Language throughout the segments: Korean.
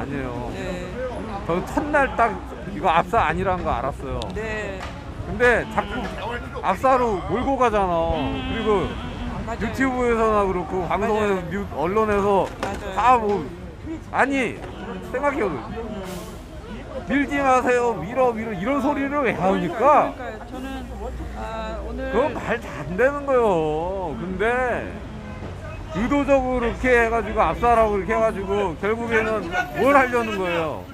아니에요. 네. 저 첫날 딱 이거 압사 아니라는 거 알았어요. 네. 근데 자꾸 압사로 몰고 가잖아. 그리고 맞아요. 유튜브에서나 그렇고 방송에서 맞아요. 언론에서 맞아요. 다 뭐 아니 생각해도 밀지 마세요 밀어 이런 소리를 왜 하니까 그러니까요. 저는 오늘 그건 말도 안 되는 거요. 근데 의도적으로 이렇게 해가지고 압사라고 이렇게 해가지고 결국에는 뭘 하려는 거예요.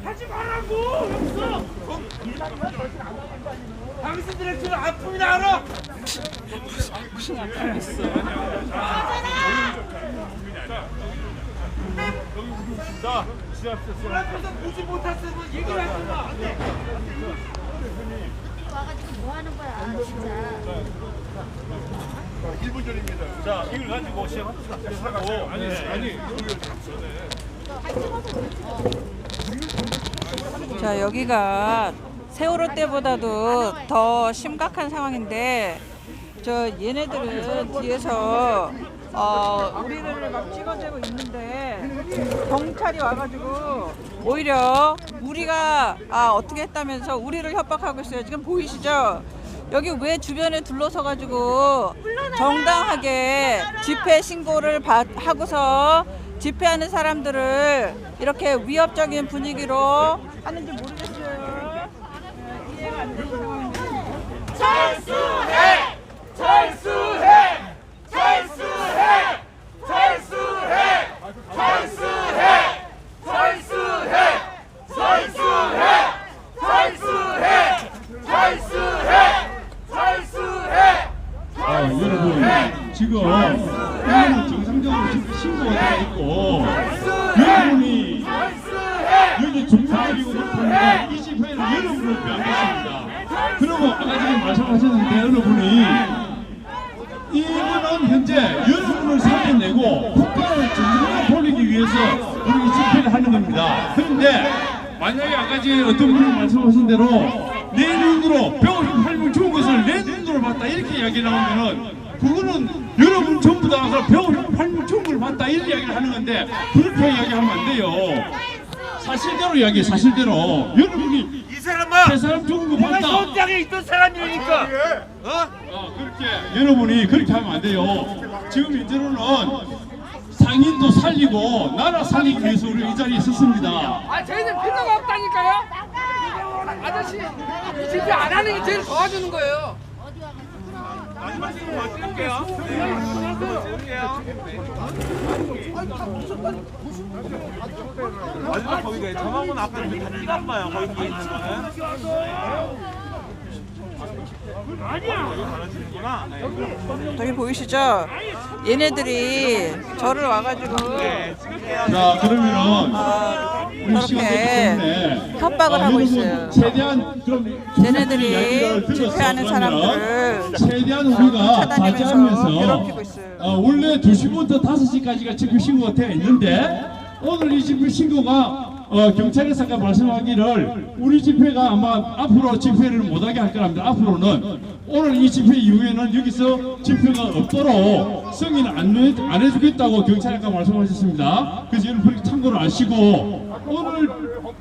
하지 말라고 여기서 당신들의 그 아픔이 알아. 자, 앞에서 보지 못했으면 얘기를 하지 마. 와가지고 뭐 하는 거야, 진짜. 1분 전입니다. 자, 이걸 가지고 시작합시다. 하고 자, 여기가 세월호 때보다도 더 심각한 상황인데 저 얘네들은 뒤에서 우리를 막 찍어대고 있는데 경찰이 와가지고 오히려 우리가 어떻게 했다면서 우리를 협박하고 있어요. 지금 보이시죠? 여기 왜 주변에 둘러서가지고 정당하게 집회 신고를 하고서 집회하는 사람들을 이렇게 위협적인 분위기로 하는지 모르겠어요. 이해가 안 되는 상황입니다. 철수해! 철수해! 철수해! 철수해! 철수해! 철수해! 철수해! 철수해! 철수해! 철수해! 여러분 지금 이거는 정상적으로 지금 신고가 되어 있고 여러분이 여기 종사들이고 높은데 이 집회를 여러분을 위한 것입니다. 그리고 아까 지금 말씀하셨는데 여러분이 이거는 현재 여러분을 살려내고 국가를 정상화 돌리기 위해서 우리 이 집회를 하는 겁니다. 그런데 만약에 아까 지금 어떤 분이 말씀하신 대로 내 눈으로 병을 팔면 죽은 것을 내 눈으로 봤다 이렇게 이야기 나오면은 그거는 여러분 전부 다 병을 팔면 죽은 걸 봤다 이런 이야기를 하는 건데 그렇게 이야기하면 안 돼요. 사실대로 이야기해. 사실대로 여러분이 이 사람아! 세 사람 죽은 거 내가 봤다. 현장에 있던 사람이니까. 그렇게 여러분이 그렇게 하면 안 돼요. 지금 이제로는 상인도 살리고 나라 살리기 위해서 우리 이 자리에 섰습니다. 저희는 필요가 없다니까요. 아저씨 이 집회 안 하는 게 제일 도와주는 거예요. 마지막 거기가 정황원 앞에 다 찍은 거야. 거기 있는 거는. 저기 보이시죠? 얘네들이 저를 와가지고 자 그러면은 우리 시간 되기 때문에 협박을 하고 있어요. 최대한 그럼 얘네들이 이야기를 집회하는 들었으면 사람들을 최대한 우리가 차단하면서 자제하면서 괴롭히고 있어요. 원래 2시부터 5시까지가 집회 신고가 되어 있는데 오늘 이 집회 신고가 경찰에서 아까 말씀하기를 우리 집회가 아마 앞으로 집회를 못하게 할 거랍니다. 앞으로는 오늘 이 집회 이후에는 여기서 집회가 없도록 승인을 안 해주겠다고 경찰이 아까 말씀하셨습니다. 그래서 여러분 그렇게 참고를 아시고 오늘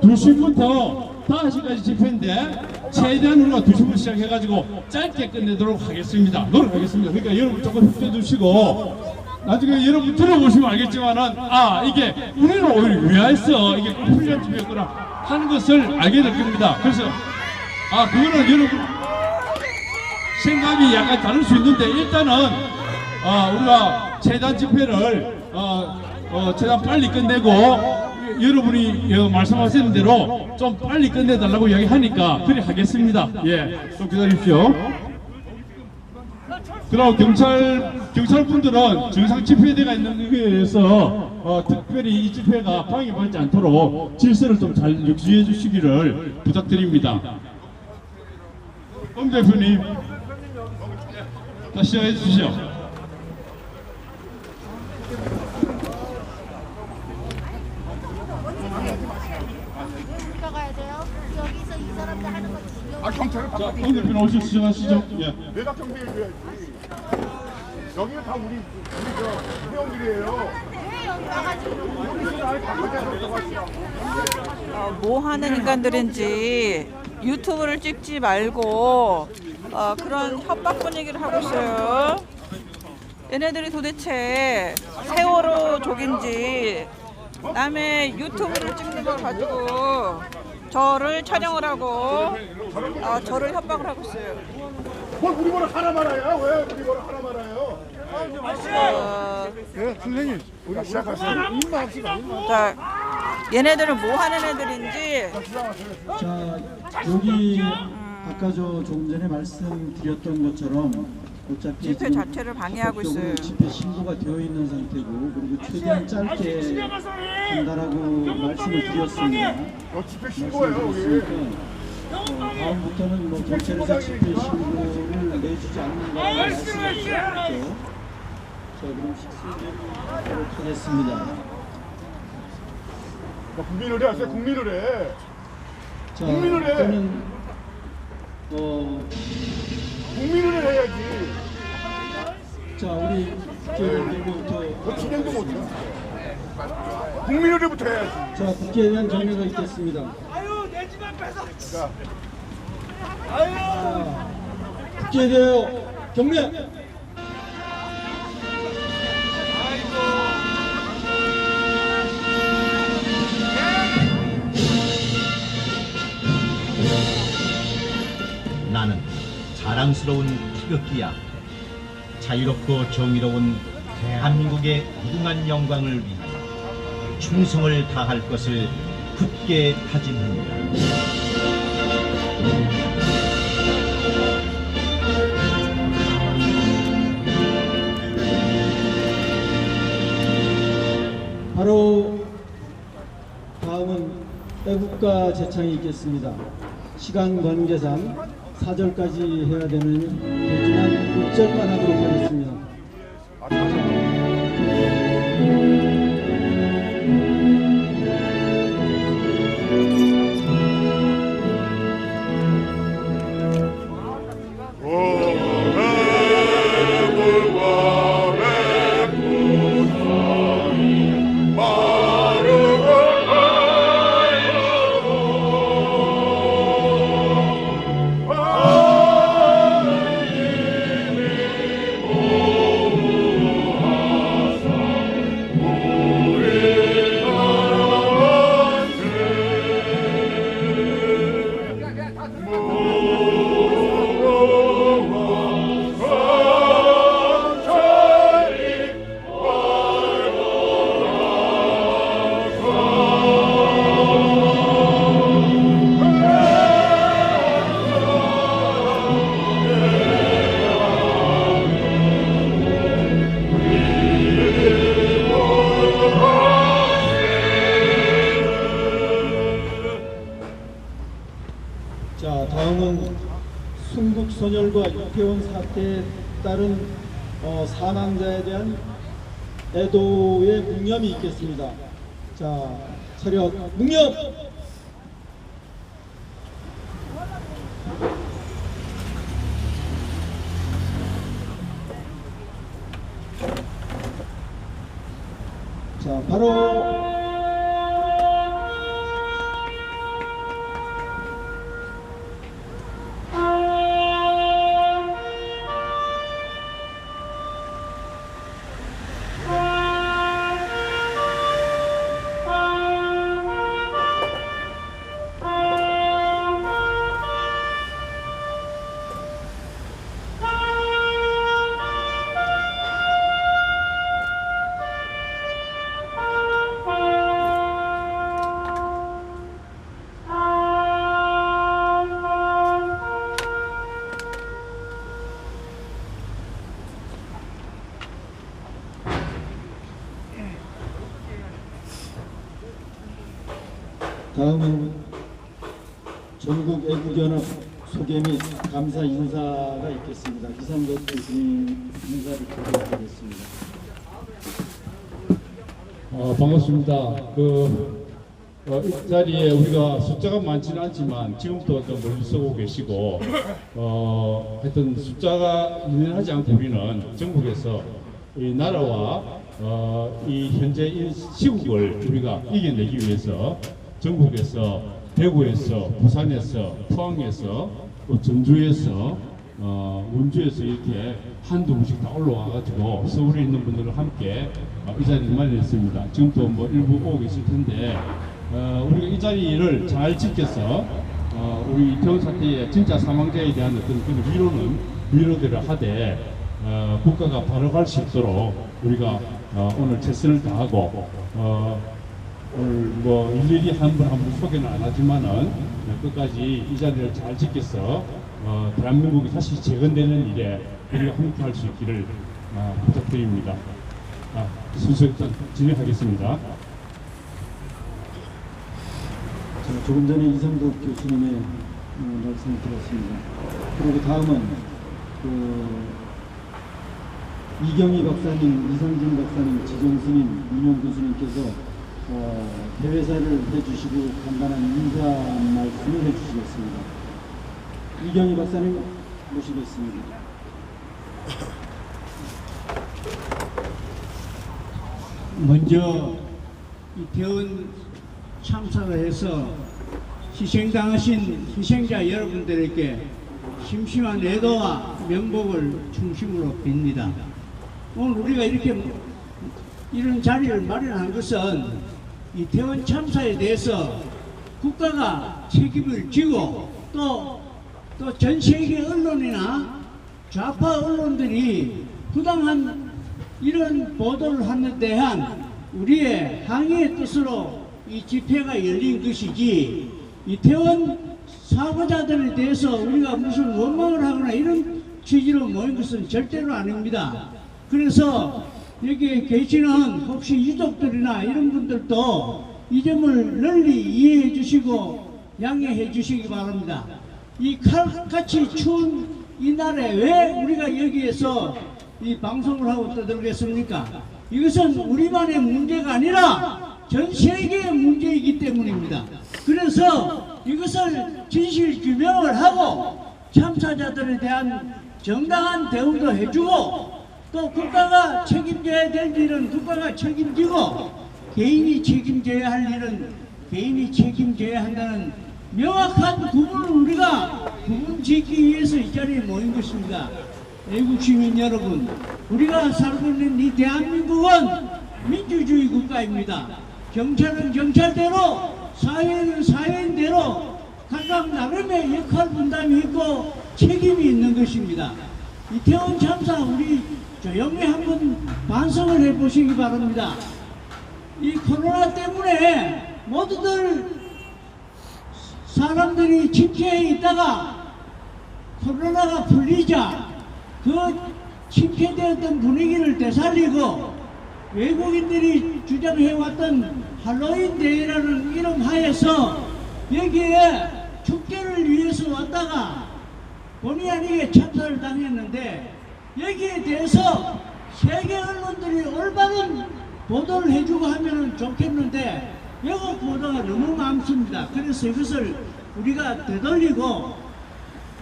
2시부터 5시까지 집회인데 최대한 우리가 2시부터 시작해가지고 짧게 끝내도록 하겠습니다. 노력하겠습니다. 그러니까 여러분 조금 협조해 주시고 나중에 여러분 들어보시면 알겠지만은 이게 우리는 오히려 위하였어 이게 훈련 집회였구나 하는 것을 알게 될 겁니다. 그래서 그거는 여러분 생각이 약간 다를 수 있는데 일단은 우리가 재단 집회를 최대한 빨리 끝내고 여러분이 말씀하시는 대로 좀 빨리 끝내달라고 이야기하니까 그래 하겠습니다. 예, 좀 기다리십시오. 그리고 경찰분들은 정상 집회대가 있는 거에 의해서 특별히 이 집회가 방해받지 않도록 질서를 좀 잘 유지해 주시기를 부탁드립니다. 엄 대표님, 다시 시작해 주시죠. 우리가 가야 돼요. 여기서 이 사람들 하는 거 지금. 경찰을 자, 엄 대표님 오실 시작하시죠. 예. 내가 경비해줘야지. 여기는 다 우리 회원들이에요. 왜 여기 와가지고. 뭐 하는 인간들인지 유튜브를 찍지 말고 그런 협박 분위기를 하고 있어요. 얘네들이 도대체 세월호족인지 남의 유튜브를 찍는 걸 가지고 저를 촬영을 하고 저를 협박을 하고 있어요. 뭘 우리 뭐라 하나 말아요? 왜 우리 뭐라 하나 말아요? 네, 선생님, 우리 시작하세요. 입만 합시다. 자, 얘네들은 뭐 하는 애들인지 자, 여기 아까 조금 전에 말씀드렸던 것처럼 어차피 집회 지금 자체를 방해하고 있어요. 집회 신고가 되어 있는 상태고 그리고 최대한 짧게 한다라고 말씀을 드렸습니다. 집회 신고예요, 우리. 다음부터는 뭐 경찰에서 집회 신고를 내주지 않는 거라고 말씀드렸죠. 자, 그럼 식수하도록 하겠습니다. 국민을 해, 하세요. 국민을 해. 자, 국민을 해. 또는 국민을 해야지. 자, 우리 너 진행도 못해. 국민을 해부터 해야지. 자, 국회에 대한 경례가 있겠습니다. 자, 국회에 대하여 경례. 나는 자랑스러운 태극기 앞에 자유롭고 정의로운 대한민국의 무궁한 영광을 위해 충성을 다할 것을 굳게 다짐합니다. 바로 다음은 애국가 제창이 있겠습니다. 시간 관계상 4절까지 해야 되는 되지만 6절만 하도록 하겠습니다. 자, 다음은 순국선열과 이태원 사태에 따른 사망자에 대한 애도의 묵념이 있겠습니다. 자, 차렷 묵념! 자, 바로 다음은 전국애국연합 소개 및 감사 인사가 있겠습니다. 기상도 교수님 인사를 드리도록 하겠습니다. 반갑습니다. 이 자리에 우리가 숫자가 많지는 않지만 지금도 좀 멀리 서고 계시고 하여튼 숫자가 유난하지 않고 우리는 전국에서 이 나라와 이 현재 이 시국을 우리가 이겨내기 위해서 전국에서 대구에서 부산에서 포항에서 또 전주에서 원주에서 이렇게 한두 분씩 다 올라와가지고 서울에 있는 분들과 함께 이 자리를 마련했습니다. 지금 또 뭐 일부 오고 계실 텐데 우리가 이 자리를 잘 지켜서 우리 이태원 사태의 진짜 사망자에 대한 어떤 그런 위로들을 하되 국가가 바로 갈 수 있도록 우리가 오늘 최선을 다하고 오늘 뭐 일일이 한 분 한 분 소개는 안 하지만은 끝까지 이 자리를 잘 지켜서 대한민국이 다시 재건되는 일에 우리가 함께 할 수 있기를 부탁드립니다. 순서 일단 진행하겠습니다. 자, 조금 전에 이상덕 교수님의 말씀을 들었습니다. 그리고 다음은 이경희 박사님, 이상진 박사님, 지정스님, 윤영 교수님께서 대회사를 해주시고 간단한 인사 말씀을 해주시겠습니다. 이경희 박사님 모시겠습니다. 먼저 이태원 참사를 해서 희생당하신 희생자 여러분들에게 심심한 애도와 명복을 중심으로 빕니다. 오늘 우리가 이렇게 이런 자리를 마련한 것은 이태원 참사에 대해서 국가가 책임을 지고 또 전 세계 언론이나 좌파 언론들이 부당한 이런 보도를 하는 데 대한 우리의 항의의 뜻으로 이 집회가 열린 것이지 이태원 사고자들에 대해서 우리가 무슨 원망을 하거나 이런 취지로 모인 것은 절대로 아닙니다. 그래서 여기에 계시는 혹시 유족들이나 이런 분들도 이 점을 널리 이해해 주시고 양해해 주시기 바랍니다. 이 칼같이 추운 이 날에 왜 우리가 여기에서 이 방송을 하고 떠들겠습니까? 이것은 우리만의 문제가 아니라 전 세계의 문제이기 때문입니다. 그래서 이것을 진실 규명을 하고 참사자들에 대한 정당한 대우도 해주고 또 국가가 책임져야 될 일은 국가가 책임지고 개인이 책임져야 할 일은 개인이 책임져야 한다는 명확한 구분을 우리가 구분짓기 위해서 이 자리에 모인 것입니다. 애국 시민 여러분, 우리가 살고 있는 이 대한민국은 민주주의 국가입니다. 경찰은 경찰대로, 사회는 사회인대로 각각 나름의 역할 분담이 있고 책임이 있는 것입니다. 이태원 참사 우리 조용히 한번 반성을 해보시기 바랍니다. 이 코로나 때문에 모두들 사람들이 침체해 있다가 코로나가 풀리자 그 침체되었던 분위기를 되살리고 외국인들이 주장해왔던 할로윈 대회라는 이름 하에서 여기에 축제를 위해서 왔다가 본의 아니게 참사를 당했는데 여기에 대해서 세계 언론들이 올바른 보도를 해주고 하면 좋겠는데 왜곡 보도가 너무 많습니다. 그래서 이것을 우리가 되돌리고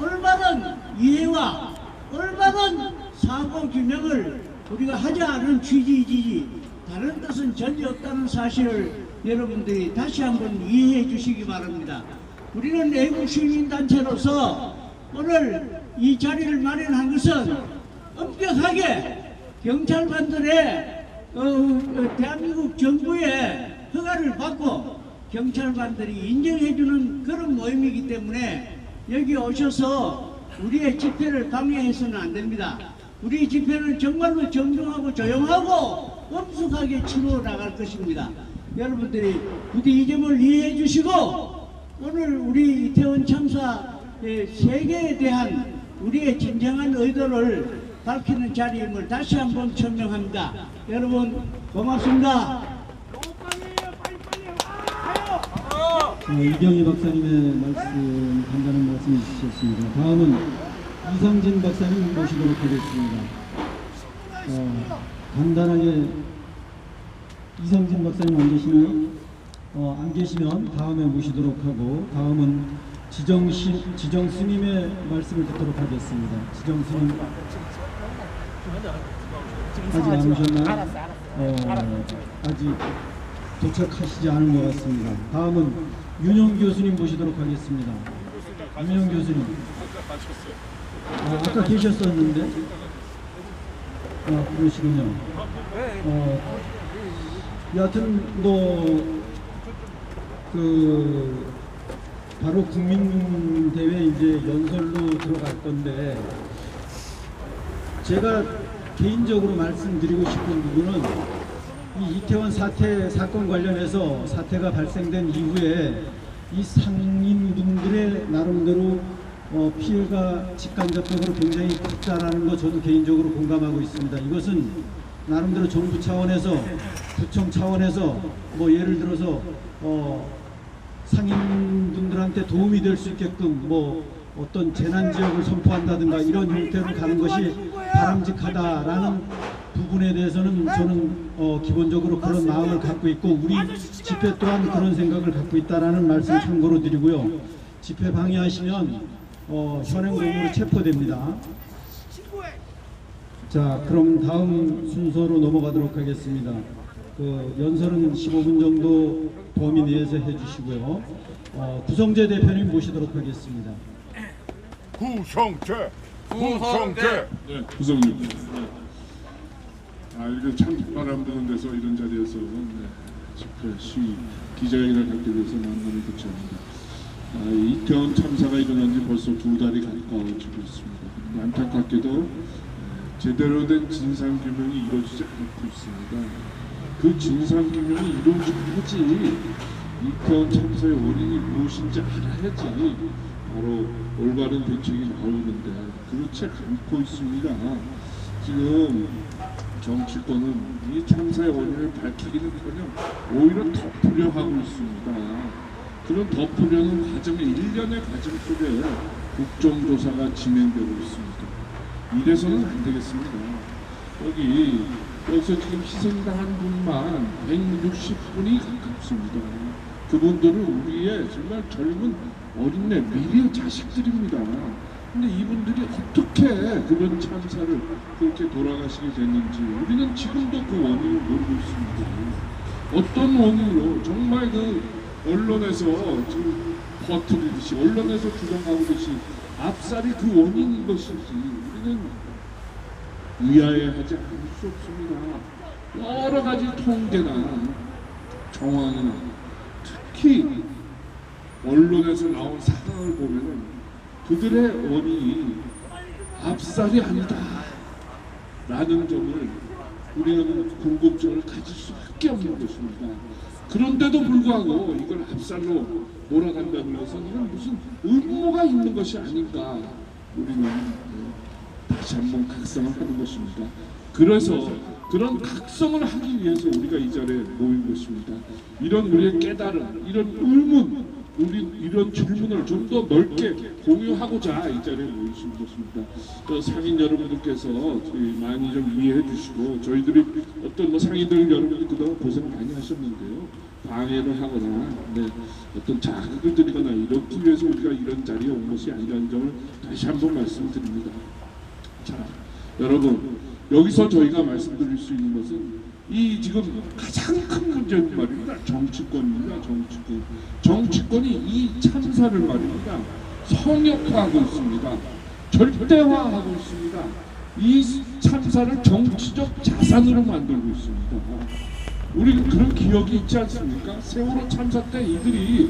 올바른 이해와 올바른 사고 규명을 우리가 하지 않은 취지이지 다른 뜻은 전혀 없다는 사실을 여러분들이 다시 한번 이해해 주시기 바랍니다. 우리는 애국 시민단체로서 오늘 이 자리를 마련한 것은 엄격하게 경찰관들의 대한민국 정부의 허가를 받고 경찰관들이 인정해주는 그런 모임이기 때문에 여기 오셔서 우리의 집회를 방해해서는 안 됩니다. 우리 집회는 정말로 정중하고 조용하고 엄숙하게 치루어 나갈 것입니다. 여러분들이 부디 이 점을 이해해 주시고 오늘 우리 이태원 참사의 세계에 대한 우리의 진정한 의도를 밝히는 자리임을 다시 한번 천명합니다. 여러분 고맙습니다. 이경희 박사님의 말씀, 간단한 말씀해 주셨습니다. 다음은 이상진 박사님 모시도록 하겠습니다. 간단하게 이상진 박사님 안 계시나요? 안 계시면 다음에 모시도록 하고 다음은 지정스님의 말씀을 듣도록 하겠습니다. 지정스님. 아직 안 오셨나요? 아직 도착하시지 않은 것 같습니다. 다음은 윤영 교수님 모시도록 하겠습니다. 윤영 교수님. 아까 계셨었는데. 그러시군요. 여하튼 바로 국민대회 이제 연설로 들어갈 건데, 제가 개인적으로 말씀드리고 싶은 부분은 이 이태원 사건 관련해서 사태가 발생된 이후에 이 상인분들의 나름대로 피해가 직간접적으로 굉장히 컸다라는 거 저도 개인적으로 공감하고 있습니다. 이것은 나름대로 정부 차원에서, 구청 차원에서 예를 들어서 상인분들한테 도움이 될 수 있게끔 어떤 재난 지역을 선포한다든가 이런 형태로 가는 것이 바람직하다라는 부분에 대해서는 저는 기본적으로 그런 마음을 갖고 있고, 우리 집회 또한 그런 생각을 갖고 있다라는 말씀 참고로 드리고요. 집회 방해하시면 현행범으로 체포됩니다. 자, 그럼 다음 순서로 넘어가도록 하겠습니다. 연설은 15분 정도 범위 내에서 해주시고요. 구성재 대표님 모시도록 하겠습니다. 구성재. 네, 구성님. 이게 참 바람 부는 데서 이런 자리에서 집회 시위 기자회견을 갖게 돼서 만남을 붙여 합니다. 이태원 참사가 일어난 지 벌써 2달이 가까워지고 있습니다. 안타깝게도 제대로 된 진상규명이 이루어지지 않고 있습니다. 그 진상규명이 이루어져야지 이태원 참사의 원인이 무엇인지 알아야지 바로 올바른 대책이 나오는데 그렇지 않고 있습니다. 지금 정치권은 이 참사의 원인을 밝히기는커녕 오히려 덮으려 하고 있습니다. 그런 덮으려는 과정에 일련의 과정 속에 국정조사가 진행되고 있습니다. 이래서는 안 되겠습니다. 여기서 지금 희생당한 분만 160분이 가깝습니다. 그분들은 우리의 정말 젊은 어린애 미래의 자식들입니다. 근데 이분들이 어떻게 그런 참사를 그렇게 돌아가시게 됐는지 우리는 지금도 그 원인을 모르고 있습니다. 어떤 원인으로 정말 언론에서 지금 버티듯이 언론에서 주장하듯이 압살이 그 원인인 것인지 우리는 의아해하지 않을 수 없습니다. 여러 가지 통계나 정황이나 특히 언론에서 나온 사항을 보면은 그들의 원인이 압살이 아니다 라는 점을 우리는 궁금증을 가질 수밖에 없는 것입니다. 그런데도 불구하고 이걸 압살로 몰아간다는 것은 이건 무슨 의무가 있는 것이 아닌가 우리는 다시 한번 각성을 하는 것입니다. 그래서 그런 각성을 하기 위해서 우리가 이 자리에 모인 것입니다. 이런 우리의 깨달음, 이런 의문, 우리 이런 질문을 좀 더 넓게 공유하고자 이 자리에 모이신 것입니다. 상인 여러분들께서 많이 좀 이해해 주시고 저희들이 어떤 상인들 여러분들 그동안 고생 많이 하셨는데요. 방해를 하거나 어떤 자극을 드리거나 이렇기 위해서 우리가 이런 자리에 온 것이 아니라는 점을 다시 한번 말씀드립니다. 자, 여러분 여기서 저희가 말씀드릴 수 있는 것은 이 지금 가장 큰 문제는 말입니다. 정치권입니다. 정치권이 이 참사를 말입니다. 성역화하고 있습니다. 절대화하고 있습니다. 이 참사를 정치적 자산으로 만들고 있습니다. 우리는 그런 기억이 있지 않습니까? 세월호 참사 때 이들이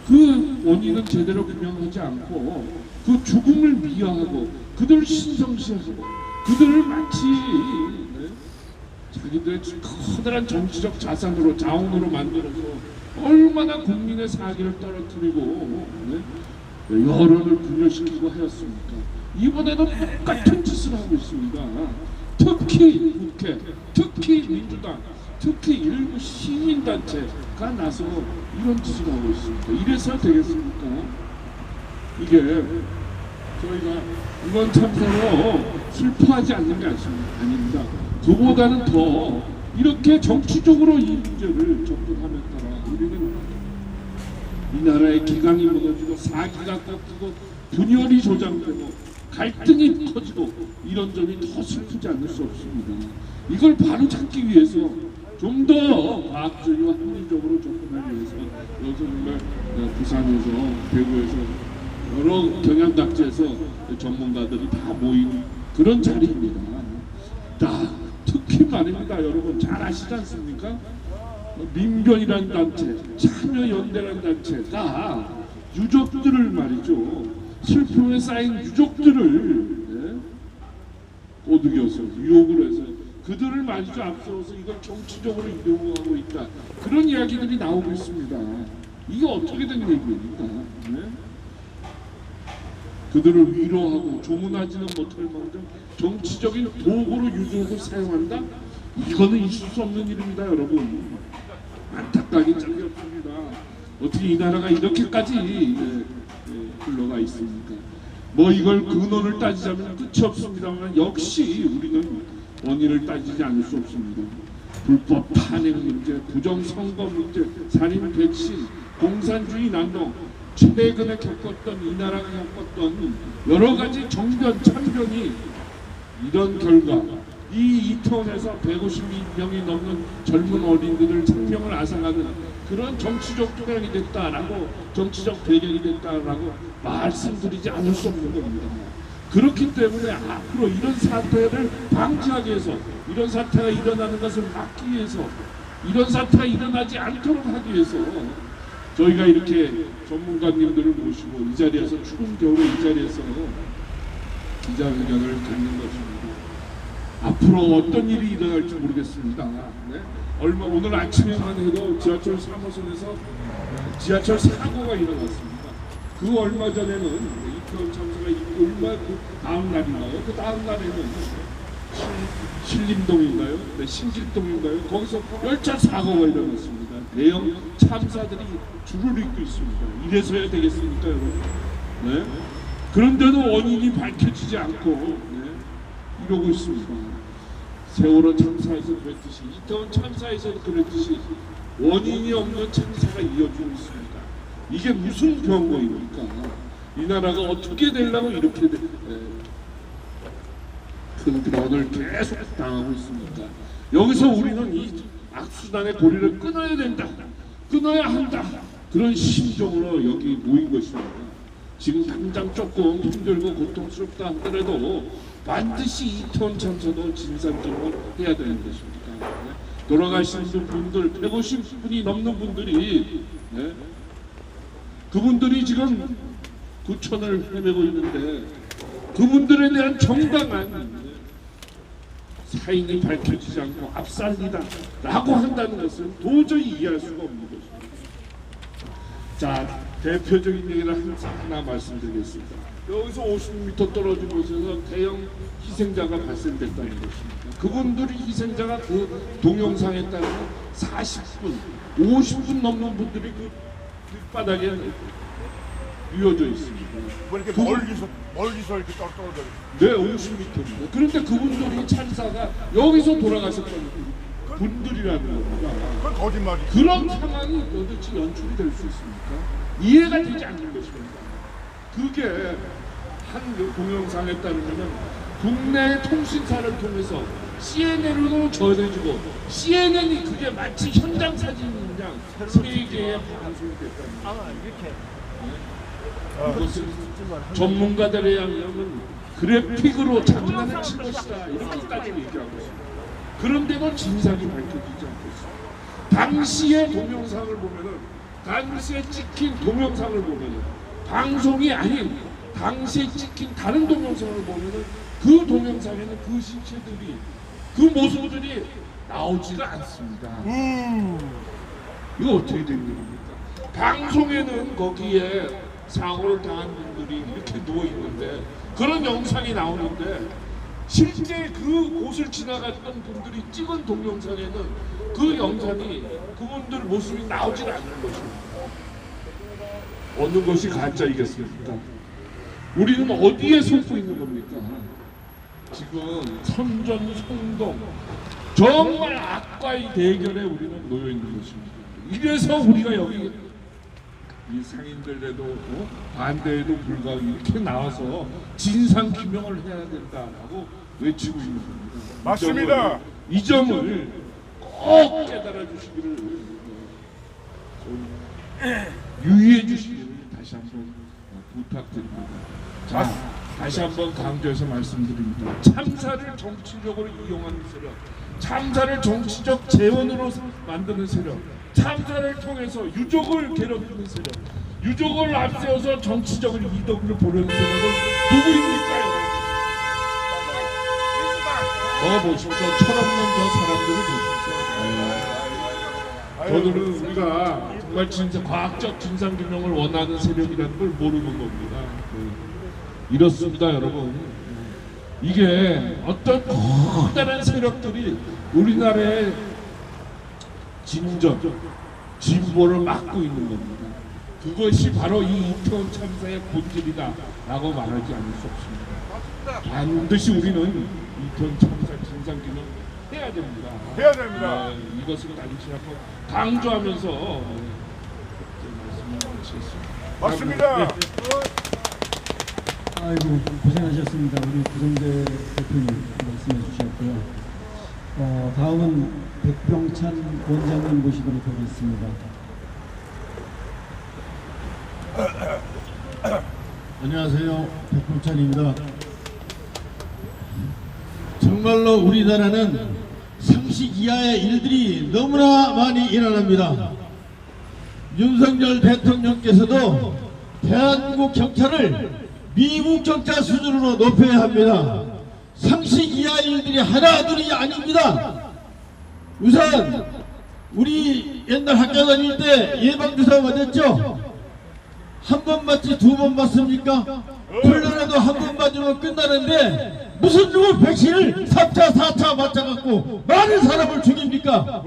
그 원인은 제대로 규명하지 않고 그 죽음을 미화하고 그들을 신성시하고 그들을 마치 자기들의 커다란 정치적 자산으로 자원으로 만들어서 얼마나 국민의 사기를 떨어뜨리고 여론을 분열시키고 하였습니까? 이번에도 똑같은 짓을 하고 있습니다. 특히 국회, 특히 민주당, 특히 일부 시민단체가 나서 이런 짓을 하고 있습니다. 이래서 되겠습니까? 이게 저희가 이번 참사로 슬퍼하지 않는 게 아닙니다. 그보다는 더 이렇게 정치적으로 이 문제를 접근하면 따라 우리는 이 나라의 기강이 무너지고 사기가 꺾이고 분열이 조장되고 갈등이 터지고 이런 점이 더 슬프지 않을 수 없습니다. 이걸 바로 잡기 위해서 좀 더 과학적이고 합리적으로 접근하기 위해서 여기서 정말 부산에서 대구에서 여러 경양각지에서 전문가들이 다 모인 그런 자리입니다. 특히 말입니다. 여러분 잘 아시지 않습니까? 민변이라는 단체, 참여연대라는 단체가 유족들을 말이죠. 슬픔에 쌓인 유족들을 꼬드겨서 유혹을 해서 그들을 말이죠. 앞서서 이걸 정치적으로 이용하고 있다. 그런 이야기들이 나오고 있습니다. 이게 어떻게 된 얘기입니까? 네? 그들을 위로하고 조문하지는 못할 만큼 정치적인 도구로 유족을 사용한다? 이거는 있을 수 없는 일입니다, 여러분. 안타까기 짝이 없습니다. 어떻게 이 나라가 이렇게까지 흘러가 있습니까? 뭐 이걸 근원을 따지자면 끝이 없습니다만 역시 우리는 원인을 따지지 않을 수 없습니다. 불법 탄핵 문제, 부정선거 문제, 살인 백신, 공산주의 난동, 최근에 겪었던 이 나라가 겪었던 여러 가지 정변, 참변이 이런 결과 이 이태원에서 152명이 넘는 젊은 어린이들 생명을 앗아가는 그런 정치적 조약이 됐다라고 정치적 배경이 됐다라고 말씀드리지 않을 수 없는 겁니다. 그렇기 때문에 앞으로 이런 사태를 방지하기 위해서 이런 사태가 일어나는 것을 막기 위해서 이런 사태가 일어나지 않도록 하기 위해서 저희가 이렇게 전문가님들을 모시고 이 자리에서 추운 겨울에 이 자리에서 기자회견을 갖는 것입니다. 앞으로 어떤 일이 일어날지 모르겠습니다. 네? 오늘 아침에만 해도 지하철 3호선에서 지하철 사고가 일어났습니다. 그 얼마 전에는 이태원 참사가 있고 얼마 그 다음 날인가요? 그 다음 날에는 신림동인가요? 네, 신길동인가요? 거기서 열차 사고가 일어났습니다. 대형 참사들이 줄을 잇고 있습니다. 이래서야 되겠습니까, 여러분? 네? 그런데도 원인이 밝혀지지 않고 이러고 있습니다. 세월호 참사에서 그랬듯이 이태원 참사에서도 그랬듯이 원인이 없는 참사가 이어지고 있습니다. 이게 무슨 경고입니까? 이 나라가 어떻게 되려고 이렇게 큰 변을 계속 당하고 있습니까? 여기서 우리는 이 악순환의 고리를 끊어야 된다. 끊어야 한다. 그런 심정으로 여기 모인 것입니다. 지금 당장 조금 힘들고 고통스럽다 하더라도 반드시 이태원 참사도 진상규명을 해야 되는 것입니다. 돌아가신 분들 150분이 넘는 분들이 그분들이 지금 구천을 헤매고 있는데 그분들에 대한 정당한 사인이 밝혀지지 않고 압살이다 라고 한다는 것은 도저히 이해할 수가 없는 것입니다. 자, 대표적인 얘기를 하나 말씀드리겠습니다. 여기서 50m 떨어진 곳에서 대형 희생자가 발생됐다는 것입니다. 그분들이 희생자가 그 동영상에 따르면 40분, 50분 넘는 분들이 그 길바닥에 이어져 있습니다. 뭐 이렇게 멀리서 이렇게 떨어져. 네, 50m입니다. 그런데 그분들이 찬사가 여기서 돌아가셨던 분들이라는 겁니다. 그건 거짓말이죠. 그런 상황이 도대체 연출이 될 수 있습니까? 이해가 되지 않는 것입니다. 그게 한 동영상에 따르면 국내 통신사를 통해서 CNN으로 전해지고 CNN이 그게 마치 현장 사진인 양 세계에 방송이 됐답니다. 이것은 전문가들에 의하면 그래픽으로 장난을 친 것이다 이렇게까지 얘기하고 있습니다. 그런데도 진상이 밝혀지지 않고 있습니다. 당시의 동영상을 보면은 당시에 찍힌 동영상을 보면은 방송이 아닌 당시에 찍힌 다른 동영상을 보면은 그 동영상에는 그 신체들이 그 모습들이 나오지가 않습니다. 이거 어떻게 된 일입니까? 방송에는 거기에 사고를 당한 분들이 이렇게 누워 있는데 그런 영상이 나오는데 실제 그 곳을 지나갔던 분들이 찍은 동영상에는 그 영상이 그분들 모습이 나오질 않는 것입니다. 어느 것이 가짜이겠습니까? 우리는 어디에 속고 있는 겁니까? 지금 선전송동 정말 악과의 대결에 우리는 놓여 있는 것입니다. 이래서 우리가 여기 이 상인들에도 반대에도 불구하고 이렇게 나와서 진상 규명을 해야 된다라고 외치고 있는 겁니다. 맞습니다. 이 점을 꼭 깨달아 주시기를 좀 유의해 주시기를 다시 한번 부탁드립니다. 자, 다시 한번 강조해서 말씀드립니다. 참사를 정치적으로 이용하는 세력, 참사를 정치적 재원으로 만드는 세력, 참사를 통해서 유족을 괴롭히는 세력, 유족을 앞세워서 정치적인 이득을 보려는 세력은 누구입니까? 보십시오. 철없는 저 사람들을 보십시오. 저들은 우리가 정말 진짜 과학적 진상규명을 원하는 세력이라는 걸 모르는 겁니다. 이렇습니다, 여러분. 이게 어떤 커다란 세력들이 우리나라의 진전, 진보를 막고 있는 겁니다. 그것이 바로 이 이태원 참사의 본질이다라고 말하지 않을 수 없습니다. 반드시 우리는 이태원 참사 진상규명 해야 됩니다. 해야 됩니다. 이것을 다시 한번 강조하면서 말씀을 마치겠습니다. 맞습니다. 아이고 고생하셨습니다. 우리 구성대 대표님 말씀해 주셨고요. 다음은 백병찬 원장님 모시도록 하겠습니다. 안녕하세요. 백병찬입니다. 정말로 우리나라는 상식 이하의 일들이 너무나 많이 일어납니다. 윤석열 대통령께서도 대한민국 경찰을 미국 경찰 수준으로 높여야 합니다. 상식 이하의 일들이 하나둘이 아닙니다. 우선 우리 옛날 학교 다닐 때 예방주사 맞았죠? 한 번 맞지 두 번 맞습니까? 콜레라도 한 번 맞으면 끝나는데 무슨 놈의 백신을 3차 4차 맞아갖고 많은 사람을 죽입니까?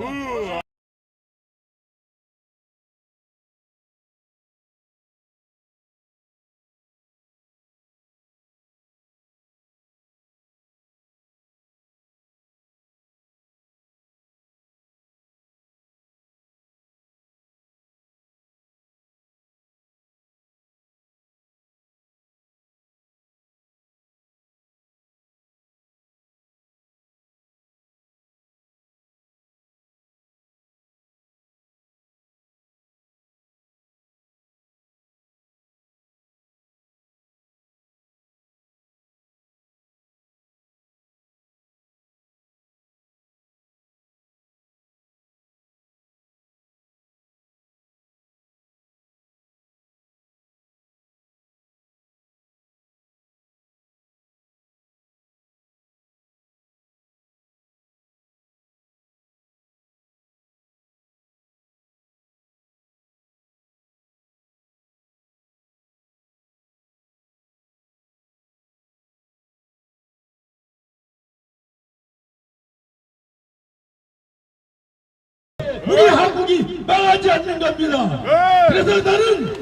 우리 한국이 망하지 않는 겁니다. 그래서 나는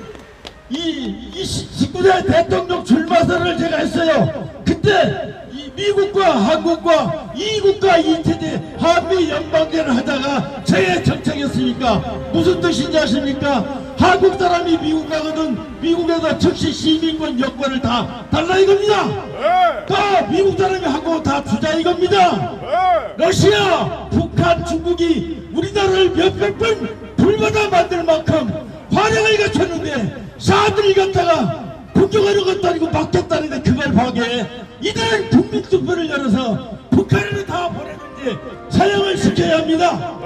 이 19대 대통령 출마선을 제가 했어요. 그때 이 미국과 한국과 이국과 이태제 한미 연방제를 하다가 저의 정책이었으니까 무슨 뜻인지 아십니까? 한국 사람이 미국 가거든 미국에서 즉시 시민권 여권을 다 달라 이겁니다. 다 미국 사람이 한국 다 주자 이겁니다. 러시아, 북한, 중국이 우리나라를 몇백 번 불마다 만들 만큼 환영을 갖췄는데 사들이 갖다가 공격하는 것도 아니고 막겠다는데 그걸 파괴해. 이들은 국민투표를 열어서 북한으로 다 보내는데 사형을 시켜야 합니다.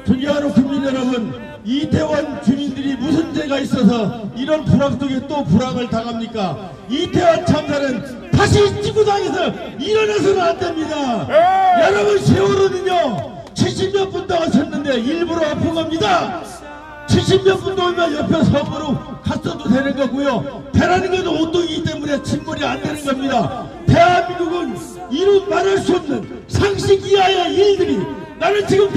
존경하는 국민 여러분, 이태원 주민들이 무슨 죄가 있어서 이런 불황 속에 또 불황을 당합니까? 이태원 참사는 다시 지구상에서 일어나서는 안 됩니다. 여러분, 세월호는요 70몇 분 동안 섰는데 일부러 엎은 겁니다. 70몇 분 동안 옆에 섬으로 갔어도 되는 거고요. 배라는 것도 온도이기 때문에 침몰이 안 되는 겁니다. 대한민국은 이루 말할 수 없는 상식 이하의 일들이, 나는 지금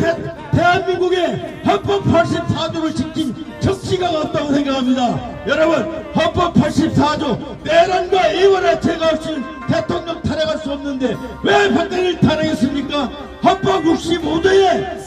대한민국의 헌법 84조를 지킨 정치가가 없다고 생각합니다. 여러분, 헌법 84조 내란과 의원의 죄가 없이는 대통령 탄핵할 수 없는데 왜 박근혜를 탄핵했습니까? 헌법 65조에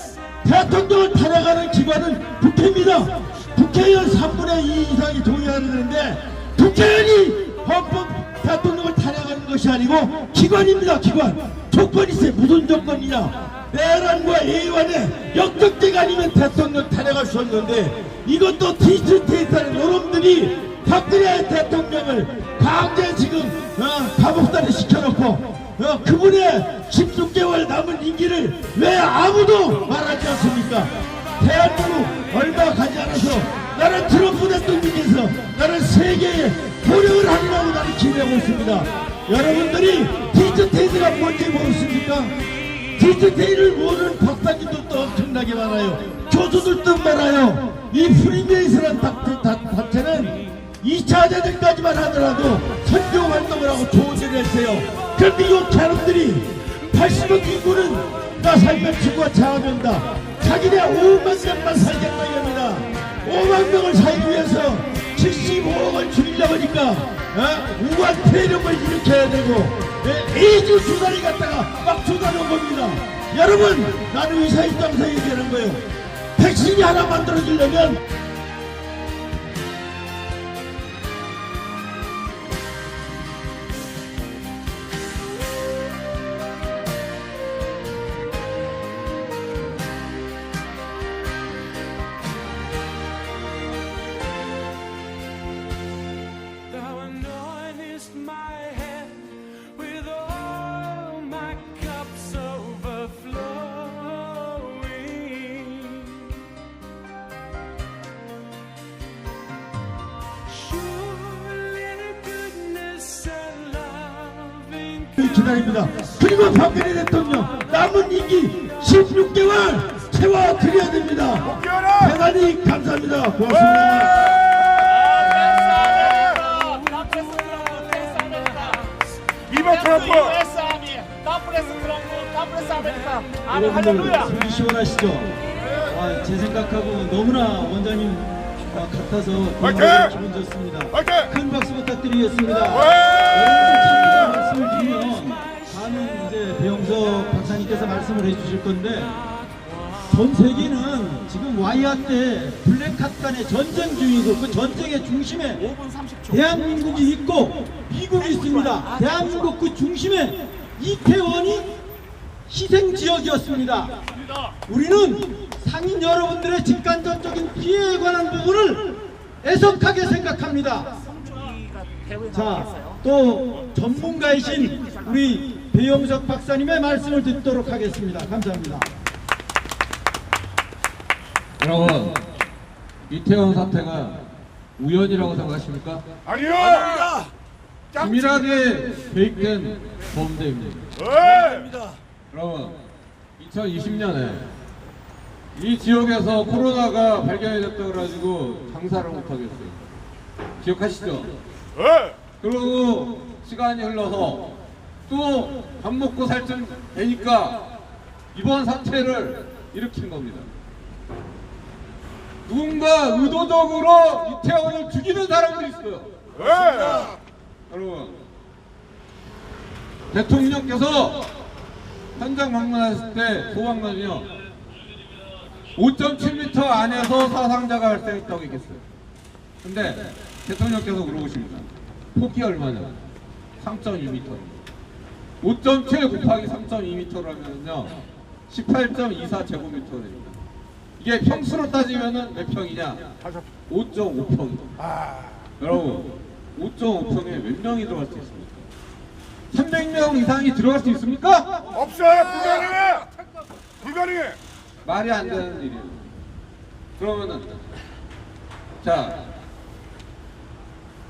대통령을 탄핵하는 기관은 국회입니다. 국회의원 3분의 2 이상이 동의하는데 국회의원이 헌법 대통령을 탄핵하는 것이 아니고 기관입니다. 기관. 조건이 있어요. 무슨 조건이냐. 내란과 A관의 역적대가 아니면 대통령 탄핵할 수 없는데 이것도 디지털 여러분들이 박근혜 대통령을 강제 지금 감옥살이 시켜놓고 그분의 16개월 남은 임기를 왜 아무도 말하지 않습니까? 대한민국 얼마 가지 않아서 나는 트럼프 대통령께서 나는 세계에 보력을 하려고 나는 기대하고 있습니다. 여러분들이 디지털가 뭔지 모르십니까? 디지털을 모르는 박사님들도 엄청나게 많아요. 교수들도 많아요. 이 프리메이슨이라는 단체는 2차 대전까지만 하더라도 선교 활동을 하고 좋은 일을 했어요. 그런데 이 캐럿들이 80억 인구는 나 살면 친구가 장하면다. 자기네 5만 명만 살겠다 이겁니다. 5만 명을 살기 위해서 75억을 줄이려고 하니까 우한 폐렴을 일으켜야 되고 에이즈 주사위 갖다가 막 쏟아놓은 겁니다. 여러분 나는 의사 입장에서 얘기하는 거예요. 백신이 하나 만들어지려면 기다립니다. 그리고 박근혜 대통령 남은 임기 16개월 채워드려야 됩니다. 대단히 감사합니다. 고맙습니다. 여러분들 속이 시원하시죠? 제 생각하고 너무나 원장님 같아서 정말 기분 좋습니다. 큰 박수 부탁드리겠습니다. 여러분들 말씀을 드리면 다음은 이제 배영석 박사님께서 말씀을 해주실 건데 전 세계는 지금 와이아 때 블랙핫 간의 전쟁 중이고 그 전쟁의 중심에 대한민국이 있고 미국이 있습니다. 대한민국 그 중심에 이태원이 희생지역이었습니다. 우리는 상인 여러분들의 직간접적인 피해에 관한 부분을 애석하게 생각합니다. 자, 또 전문가이신 우리 배영석 박사님의 말씀을 듣도록 하겠습니다. 감사합니다. 여러분, 이태원 사태가 우연이라고 생각하십니까? 아니요! 치밀하게 계획된 범죄입니다. 여러분, 2020년에 이 지역에서 코로나가 발견이 됐다 그래가지고 장사를 못하겠어요. 기억하시죠? 그리고 시간이 흘러서 또 밥 먹고 살쯤 되니까 이번 사태를 일으킨 겁니다. 누군가 의도적으로 이태원을 죽이는 사람들이 있어요. 여러분, 대통령께서 현장 방문했을 때 소방관이요 5.7m 안에서 사상자가 발생했다고 얘기했어요. 근데 대통령께서 물어보십니다. 폭이 얼마냐? 3.2m. 5.7 곱하기 3.2m라면요 18.24제곱미터입니다. 이게 평수로 따지면은 몇 평이냐? 5.5평. 여러분, 5.5평에 몇 명이 들어갈 수 있습니까? 300명 이상이 들어갈 수 있습니까? 없어요. 불가능해. 불가능해. 말이 안 되는 일이에요. 그러면은 자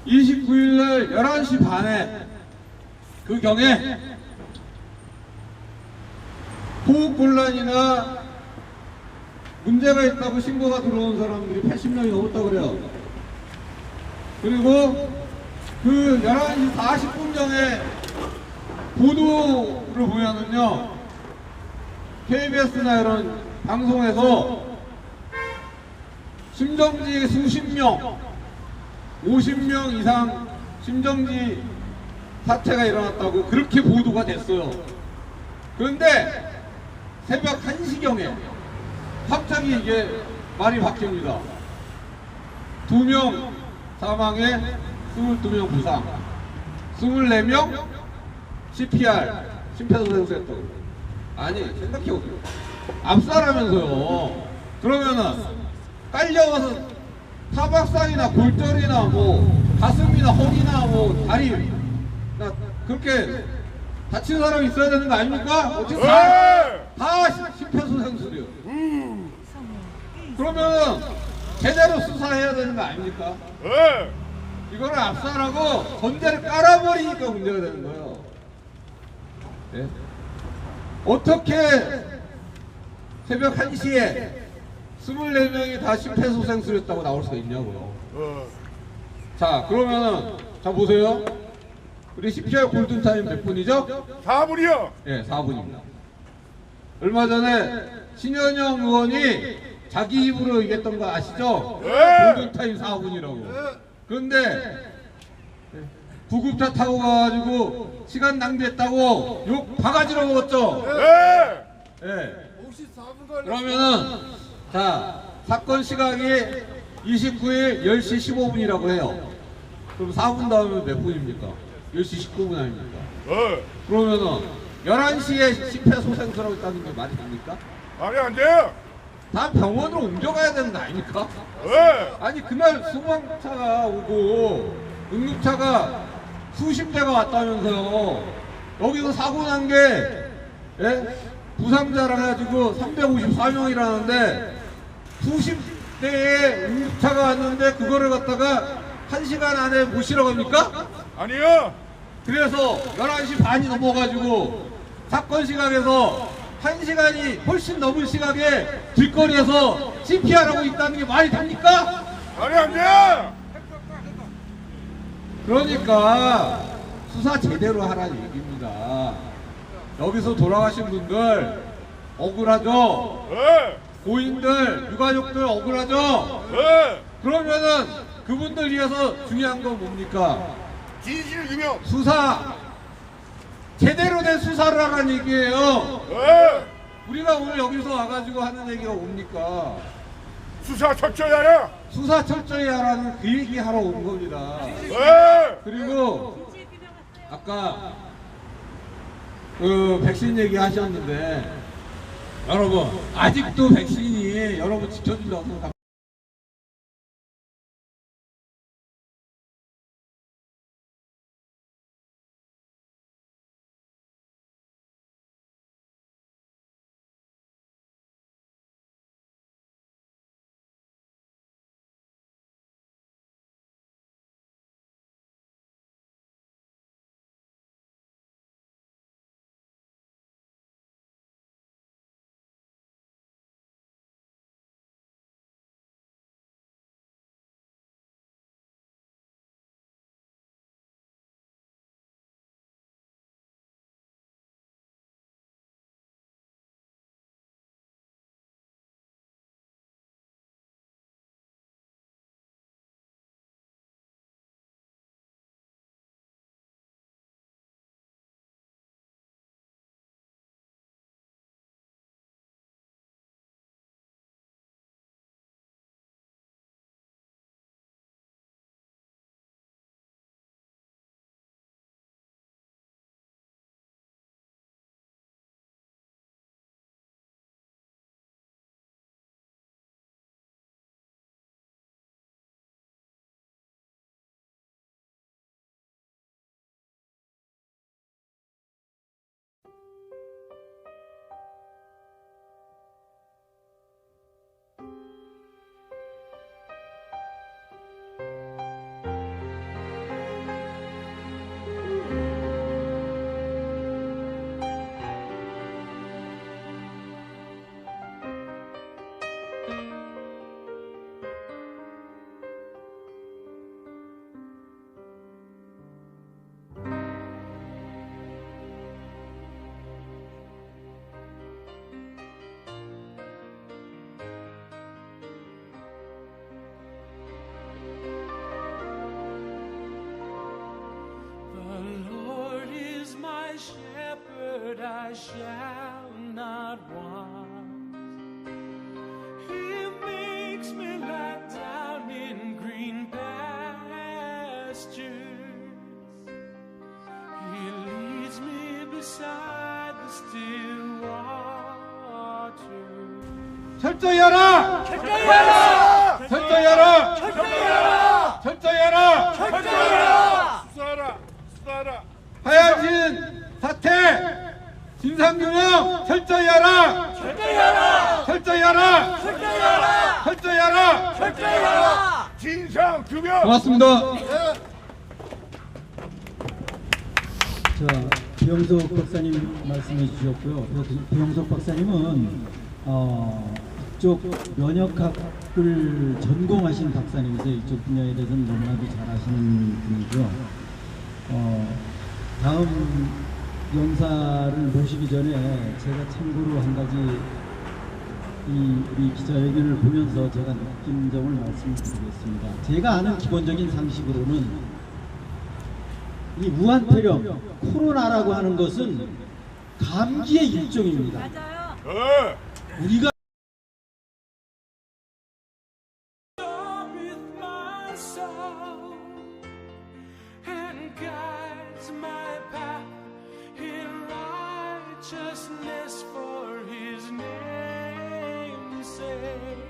29일날 11시 반에 그 경에 호흡곤란이나 문제가 있다고 신고가 들어온 사람들이 80명이 넘었다고 그래요. 그리고 그 11시 40분경에 보도를 보면은요 KBS나 이런 방송에서 심정지 수십 명 50명 이상 심정지 사태가 일어났다고 그렇게 보도가 됐어요. 그런데 새벽 1시경에 갑자기 이게 말이 바뀝니다. 2명 사망에 22명 부상, 24명 CPR 심폐소생술했다고. 아니 생각해보세요. 압사라면서요. 그러면은 깔려와서 타박상이나 골절이나 뭐 가슴이나 허리나 뭐 다리나 그렇게 다친 사람이 있어야 되는 거 아닙니까? 어떻게 다 심폐소생술이요. 그러면 제대로 수사해야 되는 거 아닙니까? 이거를 압사라고 전제를 깔아버리니까 문제가 되는 거예요. 네? 어떻게 새벽 1시에 24명이 다 심폐소생술했다고 나올 수가 있냐고요. 자, 그러면은 자 보세요. 우리 CPR 골든타임 몇 분이죠? 4분이요. 예, 4분입니다. 얼마 전에 신현영 의원이 자기 입으로 얘기했던 거 아시죠? 골든타임 4분이라고. 그런데 구급차 타고 가가지고 시간 낭비했다고 욕 바가지로 먹었죠? 예. 그러면은 자 사건 시각이 29일 10시 15분이라고 해요. 그럼 4분 다음에 몇 분입니까? 10시 19분 아닙니까? 그러면은 11시에 심폐소생술하고 있다는 게 말이 됩니까? 말이 안 돼요. 다 병원으로 옮겨가야 되는 거 아닙니까? 아니 그날 소방차가 오고 응급차가 수십 대가 왔다면서요. 여기서 사고 난 게 부상자라 가지고 354명이라는데 수십 대의 응급차가 왔는데 그거를 갖다가 1시간 안에 못 실어 갑니까? 아니요. 그래서 11시 반이 넘어가지고 사건 시각에서 1시간이 훨씬 넘은 시각에 길거리에서 CPR하고 있다는 게 말이 됩니까? 말이 안 돼. 그러니까 수사 제대로 하라는 얘기입니다. 여기서 돌아가신 분들 억울하죠? 고인들, 유가족들 억울하죠? 그러면은 그분들 위해서 중요한 건 뭡니까? 진실 규명. 수사 제대로 된 수사를 하라는 얘기예요. 우리가 오늘 여기서 와가지고 하는 얘기가 뭡니까? 수사 철저히 하라. 수사 철저히 하라는 그 얘기 하러 온 겁니다. 그리고 아까 그 백신 얘기 하셨는데 여러분 아직도 백신이 여러분 지켜준다고 생각합니다. I shall not want. He makes me lie down in green pastures. He leads me 철저히 하라! 철저히 하라! 철저히 하라! 철저히 하라! 철저히 하라! 철저히 하라! 수사하라! 수사하라! 하야진 사태 진상규명 철저히 하라! 철저히 하라! 철저히 하라! 철저히 하라! 철저히 하라! 철저히 하라! 진상 규명! 고맙습니다. 자, 비영석 박사님 말씀해 주셨고요. 비영석 박사님은 이쪽 면역학을 전공하신 박사님이세요. 이쪽 분야에 대해서는 너무나도 잘 아시는 분이고요. 다음 연사를 모시기 전에 제가 참고로 한 가지 우리 기자회견을 보면서 제가 느낀 점을 말씀드리겠습니다. 제가 아는 기본적인 상식으로는 이 무한폐렴, 코로나라고 하는 것은 감기의 일종입니다. 맞아요. 우리가 with my soul and guides my path in righteousness for his name's sake.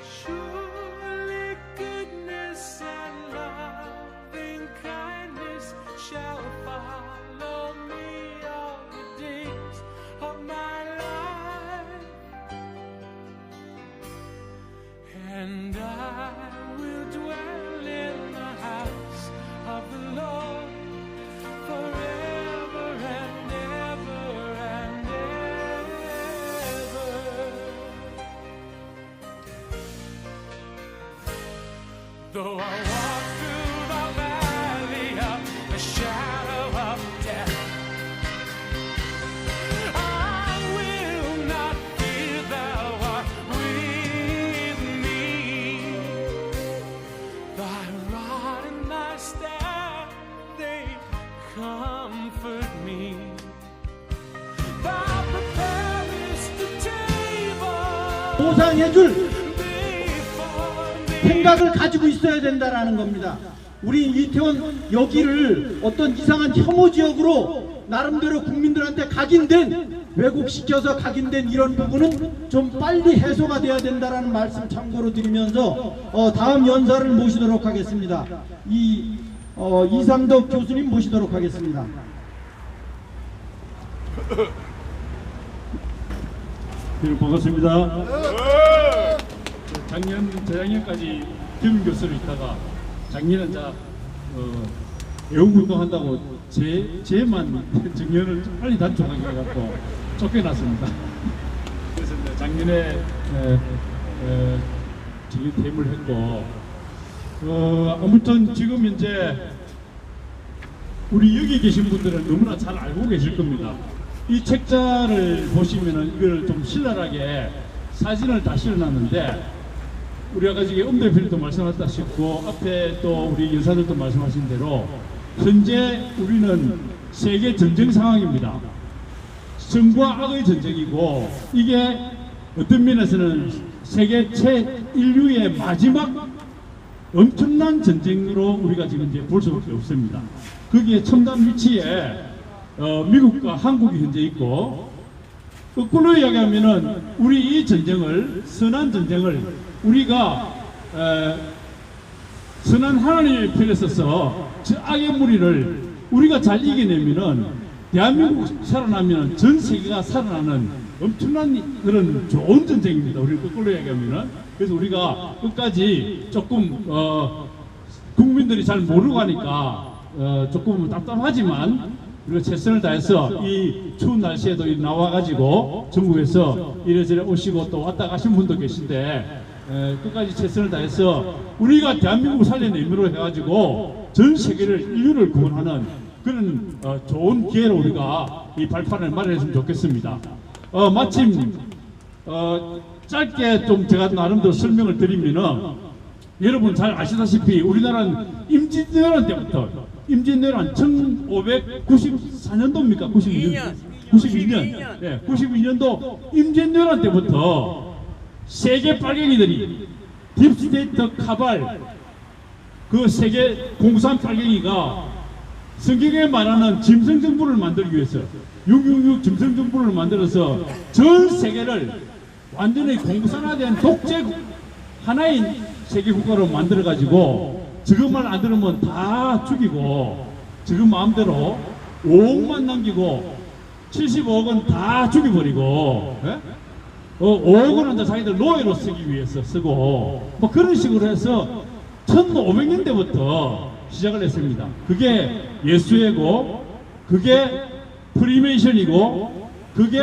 Surely goodness and loving kindness shall follow me all the days of my life, and I will dwell in the house of the Lord forever and ever and ever. Though I walk through the valley of the shadow of death, I will not fear, thou art with me. Thy rod and thy staff, they comfort me. Thou preparest the table 보상해줄 생각을 가지고 있어야 된다라는 겁니다. 우리 이태원 여기를 어떤 이상한 혐오 지역으로 나름대로 국민들한테 각인된, 왜곡시켜서 각인된 이런 부분은 좀 빨리 해소가 돼야 된다라는 말씀 참고로 드리면서 다음 연사를 모시도록 하겠습니다. 이상덕 교수님 모시도록 하겠습니다. 네, 반갑습니다. 재작년까지 김 교수로 있다가 작년에 애국운동 한다고 제만 정년을 빨리 단축하게 해갖고 쫓겨났습니다. 그래서 이제 작년에 정년 퇴임을 했고 아무튼 지금 이제 우리 여기 계신 분들은 너무나 잘 알고 계실 겁니다. 이 책자를 보시면은 이걸 좀 신랄하게 사진을 다 실어놨는데, 우리 아까 지금 대표님도 말씀하셨다시피 앞에 또 우리 여사들도 말씀하신 대로 현재 우리는 세계 전쟁 상황입니다. 선과 악의 전쟁이고, 이게 어떤 면에서는 세계 인류의 마지막 엄청난 전쟁으로 우리가 지금 이제 볼 수밖에 없습니다. 거기에 첨단 위치에 미국과 한국이 현재 있고, 거꾸로 이야기하면은 우리 이 전쟁을, 선한 전쟁을 우리가 선한 하나님의 편에 서서 저 악의 무리를 우리가 잘 이겨내면은 대한민국 살아나면 전 세계가 살아나는 엄청난 그런 좋은 전쟁입니다. 우리 거꾸로 이야기하면은. 그래서 우리가 끝까지 조금 국민들이 잘 모르고 하니까 조금 답답하지만 우리가 최선을 다해서 이 추운 날씨에도 나와가지고 전국에서 이래저래 오시고 또 왔다 가신 분도 계신데 끝까지 최선을 다해서 우리가 대한민국을 살려내미로 해가지고 전 세계를, 인류를 구원하는 그런 좋은 기회로 우리가 이 발판을 마련했으면 좋겠습니다. 마침 짧게 좀 제가 나름대로 설명을 드리면은, 여러분 잘 아시다시피 우리나라는 임진왜란 때부터, 임진왜란 1594년도입니까? 92년. 네, 92년도 임진왜란 때부터 세계 빨갱이들이 딥스테이트 카발, 그 세계 공산 빨갱이가 성경에 말하는 짐승정부를 만들기 위해서 666 짐승정부를 만들어서 전 세계를 완전히 공산화된 독재 하나인 세계 국가로 만들어 가지고 지금만 안 들으면 다 죽이고 지금 마음대로 5억만 남기고 75억은 다 죽여버리고 5억은 한다 자기들 노예로 쓰기 위해서 쓰고 뭐 그런 식으로 해서 1500년대부터 시작을 했습니다. 그게 예수회고 그게 프리메이션이고 그게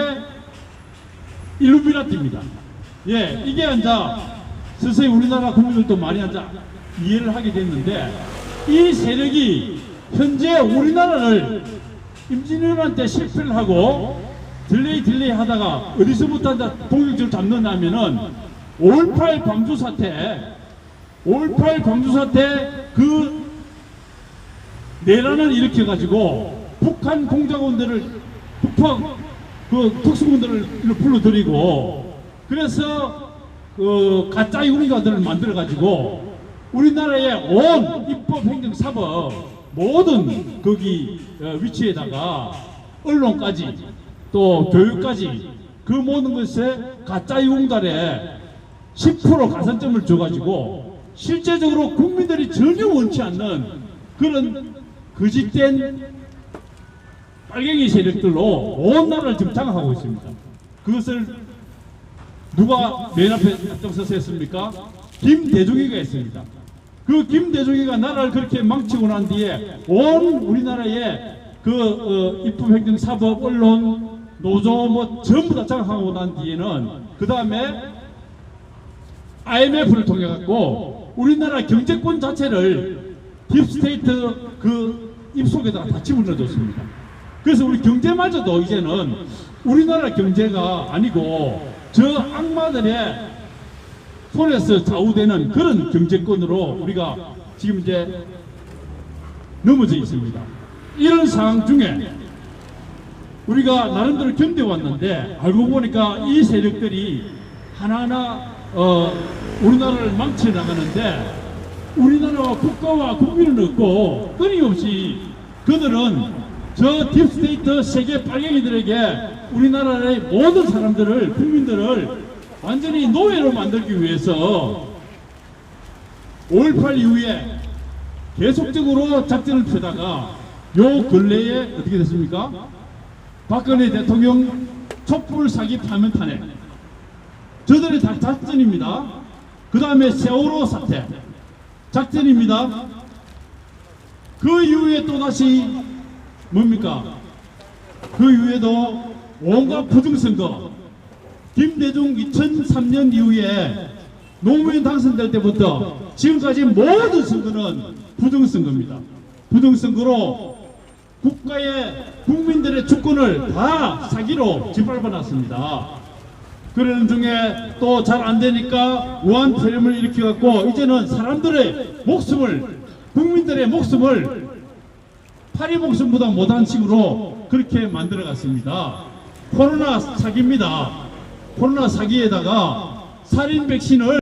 일루미나티입니다. 예, 이게 앉아 서서히 우리나라 국민들도 많이 앉아 이해를 하게 됐는데 이 세력이 현재 우리나라를 임진왜란때 실패를 하고 딜레이 하다가 어디서부터 본격적으로 잡느냐면은 5.18 광주 사태 그 내란을 일으켜가지고 북한 공작원들을 북한 그 특수군들을 불러들이고 그래서 그 가짜 유리가들을 만들어가지고 우리나라의 온 입법, 행정, 사법 모든 거기 위치에다가 언론까지 또 교육까지 그 모든 것에 가짜 유공달에 10% 가산점을 줘가지고 실제적으로 국민들이 전혀 원치 않는 그런 거짓된 빨갱이 세력들로 온 나라를 지금 장악하고 있습니다. 그것을 누가 맨 앞에 앞장서서 했습니까? 김대중이가 했습니다. 그 김대중이가 나라를 그렇게 망치고 난 뒤에 온 우리나라의 그 입법, 행정, 사법, 언론, 노조 뭐 전부 다 장악하고 난 뒤에는 그 다음에 IMF를 통해 갖고 우리나라 경제권 자체를 딥스테이트 그 입속에다가 다 집어넣어줬습니다. 그래서 우리 경제마저도 이제는 우리나라 경제가 아니고 저 악마들의 손에서 좌우되는 그런 경제권으로 우리가 지금 이제 넘어져 있습니다. 이런 상황 중에 우리가 나름대로 견뎌왔는데 알고 보니까 이 세력들이 하나하나 우리나라를 망쳐 나가는데 우리나라와 국가와 국민은 없고 끊임없이 그들은 저 딥스테이트 세계 빨갱이들에게 우리나라의 모든 사람들을 국민들을 완전히 노예로 만들기 위해서 5.18 이후에 계속적으로 작전을 펴다가 요 근래에 어떻게 됐습니까? 박근혜 대통령 촛불 사기 파면 탄핵 저들의 다 작전입니다. 그 다음에 세월호 사태 작전입니다. 그 이후에 또다시 뭡니까? 그 이후에도 온갖 부정선거 김대중 2003년 이후에 노무현 당선될 때부터 지금까지 모든 선거는 부정선거입니다. 부정선거로 국가의 국민들의 주권을 다 사기로 짓밟아놨습니다. 그러는 중에 또 잘 안되니까 우한폐렴을 일으켜갖고 이제는 사람들의 목숨을 국민들의 목숨을 파리 목숨보다 못한 식으로 그렇게 만들어갔습니다. 코로나 사기입니다. 코로나 사기에다가 살인 백신을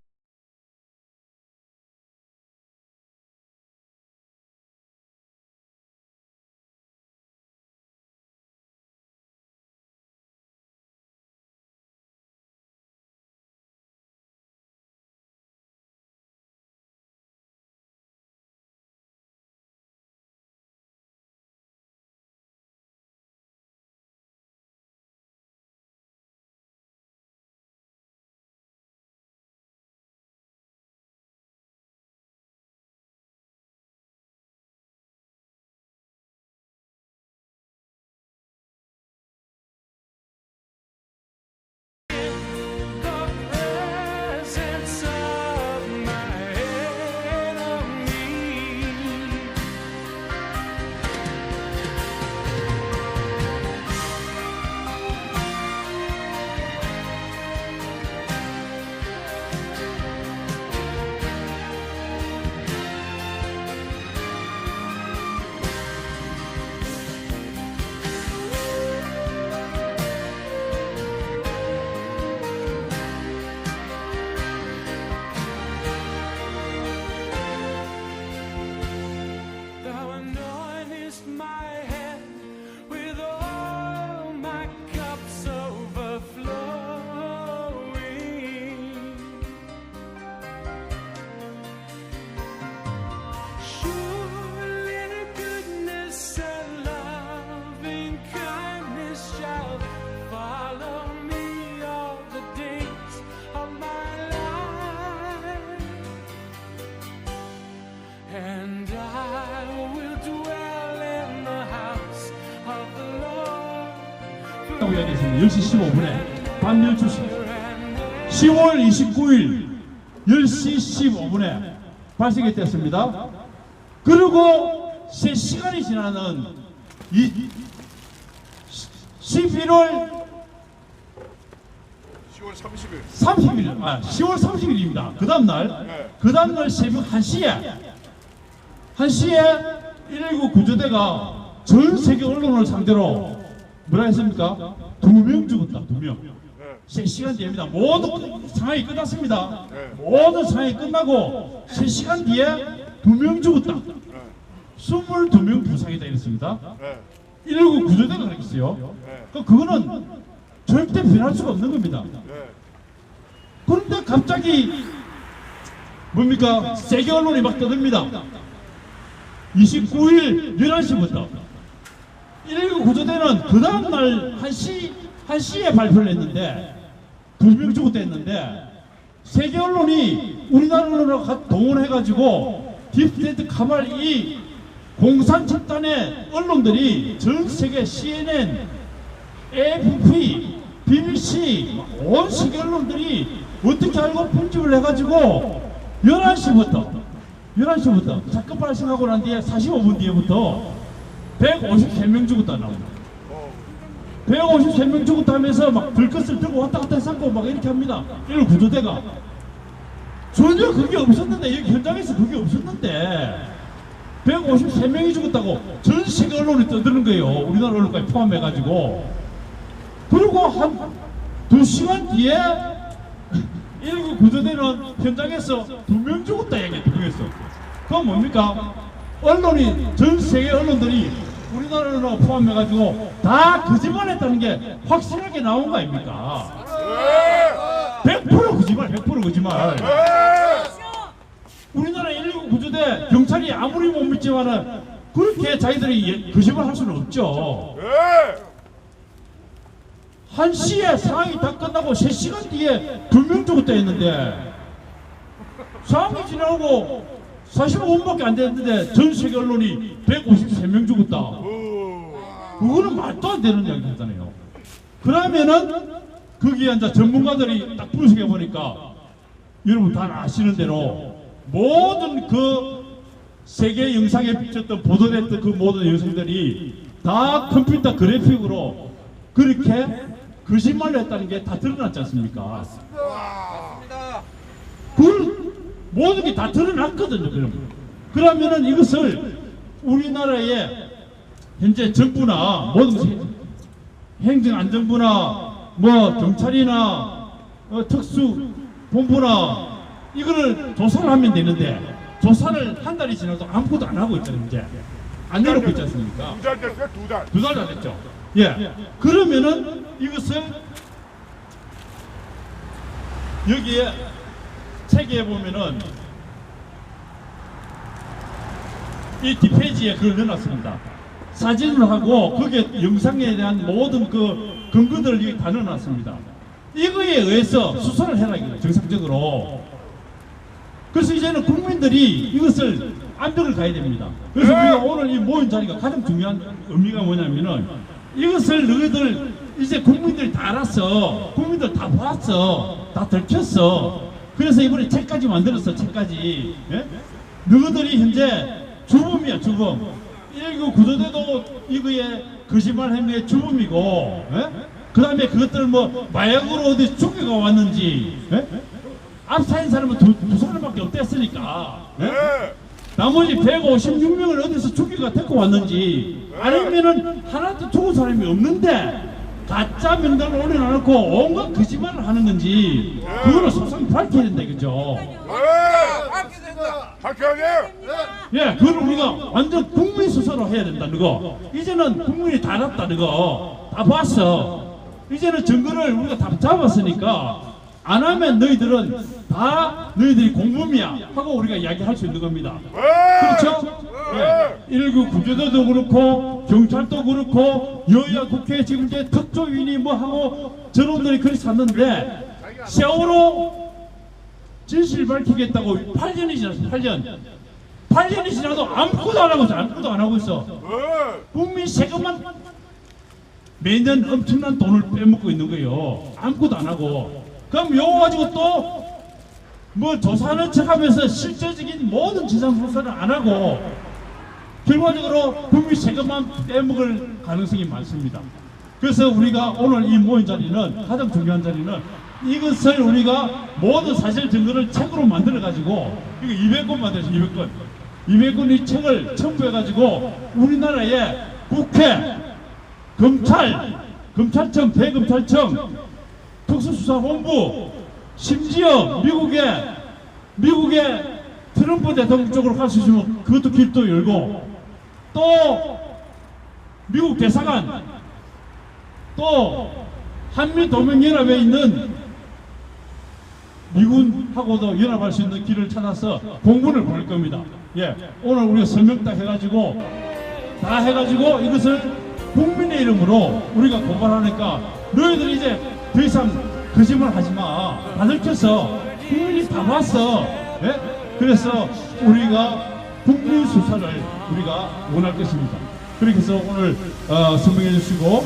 있다고 이야기했습니다. 10시 15분에 밤 12시 10월 29일 10시 15분에 발생이 됐습니다. 그리고 3시간이 지나는 11월 10월 30일입니다. 그 다음날 새벽 1시에 119 구조대가 전 세계 언론을 상대로 뭐라 했습니까? 2명 죽었다. 2명. 3시간 뒤입니다. 모든 상황이 끝났습니다. 모든 상황이 끝나고 3시간 뒤에 2명 죽었다. 22명 부상이다 이랬습니다. 119 구조대가 그랬어요. 그거는 절대 변할 수가 없는 겁니다. 그런데 갑자기 뭡니까? 세계 언론이 막 떠듭니다. 29일 11시부터 119 구조대는 그 다음날 1시에 발표를 했는데 2명 죽었다 했는데 세계 언론이 우리나라 언론하고 동원해가지고 딥스테이트 카발 이 공산 집단의 언론들이 전 세계 CNN, AFP, BBC 온 세계 언론들이 어떻게 알고 편집을 해가지고 11시부터 사건 발생하고 난 뒤에 45분 뒤에부터 153명 죽었다 나옵니다. 153명 죽었다 하면서 막 들것을 들고 왔다 갔다 해서 막 이렇게 합니다. 119 구조대가 전혀 그게 없었는데 여기 현장에서 그게 없었는데 153명이 죽었다고 전 세계 언론이 떠드는 거예요. 우리나라 언론까지 포함해가지고. 그리고 한 2시간 뒤에 119 구조대는 현장에서 2명 죽었다 얘기했어. 그건 뭡니까? 언론이 전 세계 언론들이 우리나라 언론하고 포함해가지고 다 거짓말했다는 게 확실하게 나온 거 아닙니까? 100% 거짓말, 100% 거짓말. 우리나라 119 구조대 경찰이 아무리 못 믿지만은 그렇게 자기들이 거짓말 할 수는 없죠. 1시에 상황이 다 끝나고 3시간 뒤에 2명 죽었다 했는데 상황이 지나고 45분밖에 안 됐는데 전 세계 언론이 153명 죽었다. 그거는 말도 안 되는 이야기잖아요. 그러면은 거기에 이제 전문가들이 딱 분석해 보니까 여러분 다 아시는 대로 모든 그 세계 영상에 비쳤던 보도됐던 그 모든 영상들이 다 컴퓨터 그래픽으로 그렇게 거짓말을 했다는 게 다 드러났지 않습니까? 맞습니다. 그 모든 게 다 드러났거든요. 그러면은 이것을 우리나라의 현재 정부나 모든 행정안전부나 뭐 경찰이나 특수본부나 이거를 조사를 하면 되는데 조사를 한 달이 지나도 아무것도 안 하고 있잖아요. 이제 안 내놓고 있지 않습니까? 2달 됐어요? 2달. 2달 다 됐죠. 예. 그러면은 이것을 여기에 책에 보면은 이 뒷페이지에 그걸 넣어놨습니다. 사진을 하고 거기에 영상에 대한 모든 그 근거들을 다 넣어놨습니다. 이거에 의해서 수사를 해라 이거예요. 정상적으로. 그래서 이제는 국민들이 이것을 안배를 가야 됩니다. 그래서 우리가 오늘 이 모인 자리가 가장 중요한 의미가 뭐냐면은 이것을 너희들 이제 국민들이 다 알았어. 국민들 다 봤어. 다 들켰어. 그래서 이번에 책까지 만들었어. 책까지. 예? 너희들이 현재 주범이야. 주범. 119 구조대도 이거에 거짓말 행위의 주범이고, 예? 그 다음에 그것들 뭐 마약으로 어디 죽여가 왔는지, 예? 앞사인 사람은 두 사람밖에 없댔으니까, 예? 나머지 156명을 어디서 죽여가 데리고 왔는지, 아니면은 하나도 죽은 사람이 없는데 가짜 명단을 올려놓고 온갖 거짓말을 하는 건지, 그거를 소상 밝혀야 된다, 그죠? 밝혀야 돼요. 예, 그걸 우리가 완전 국민 수사로 해야 된다, 그거. 이제는 국민이 다 알았다, 그거. 다 봤어. 이제는 증거를 우리가 다 잡았으니까 안 하면 너희들은 다 너희들이 공범이야 하고 우리가 이야기할 수 있는 겁니다. 그렇죠? 예. 119 구조대도 그렇고 경찰도 그렇고 여야 국회 지금 이제 특조위원이 뭐 하고 저놈들이 그렇게 샀는데 세월호 진실 밝히겠다고 8년이 지났어. 8년이 지나도 아무것도 안 하고 있어. 아무것도 안 하고 있어. 국민 세금만 매년 엄청난 돈을 빼먹고 있는 거예요. 아무것도 안 하고. 그럼 요거 가지고 또 뭐 조사하는 척하면서 실질적인 모든 재산 조사를 안 하고 결과적으로 국민 세금만 빼먹을 가능성이 많습니다. 그래서 우리가 오늘 이 모인 자리는 가장 중요한 자리는 이것을 우리가 모든 사실 증거를 책으로 만들어 가지고 이거 200권 만들었어요. 200권. 200권 이 책을 첨부해 가지고 우리나라의 국회, 검찰, 검찰청, 대검찰청, 특수수사본부, 심지어 미국의 트럼프 대통령 쪽으로 갈 수 있으면 그것도 길도 열고, 또 미국 대사관, 또 한미동맹연합에 있는 미군하고도 연합할 수 있는 길을 찾아서 공문을 보낼 겁니다. 예, 오늘 우리가 서명 딱 해가지고 이것을 국민의 이름으로 우리가 고발하니까 너희들 이제 더 이상 거짓말 하지 마. 다 들켰어. 국민이 다 봤어. 예? 그래서 우리가 국민 수사를 우리가 원할 것입니다. 그렇게 해서 오늘 서명해 주시고,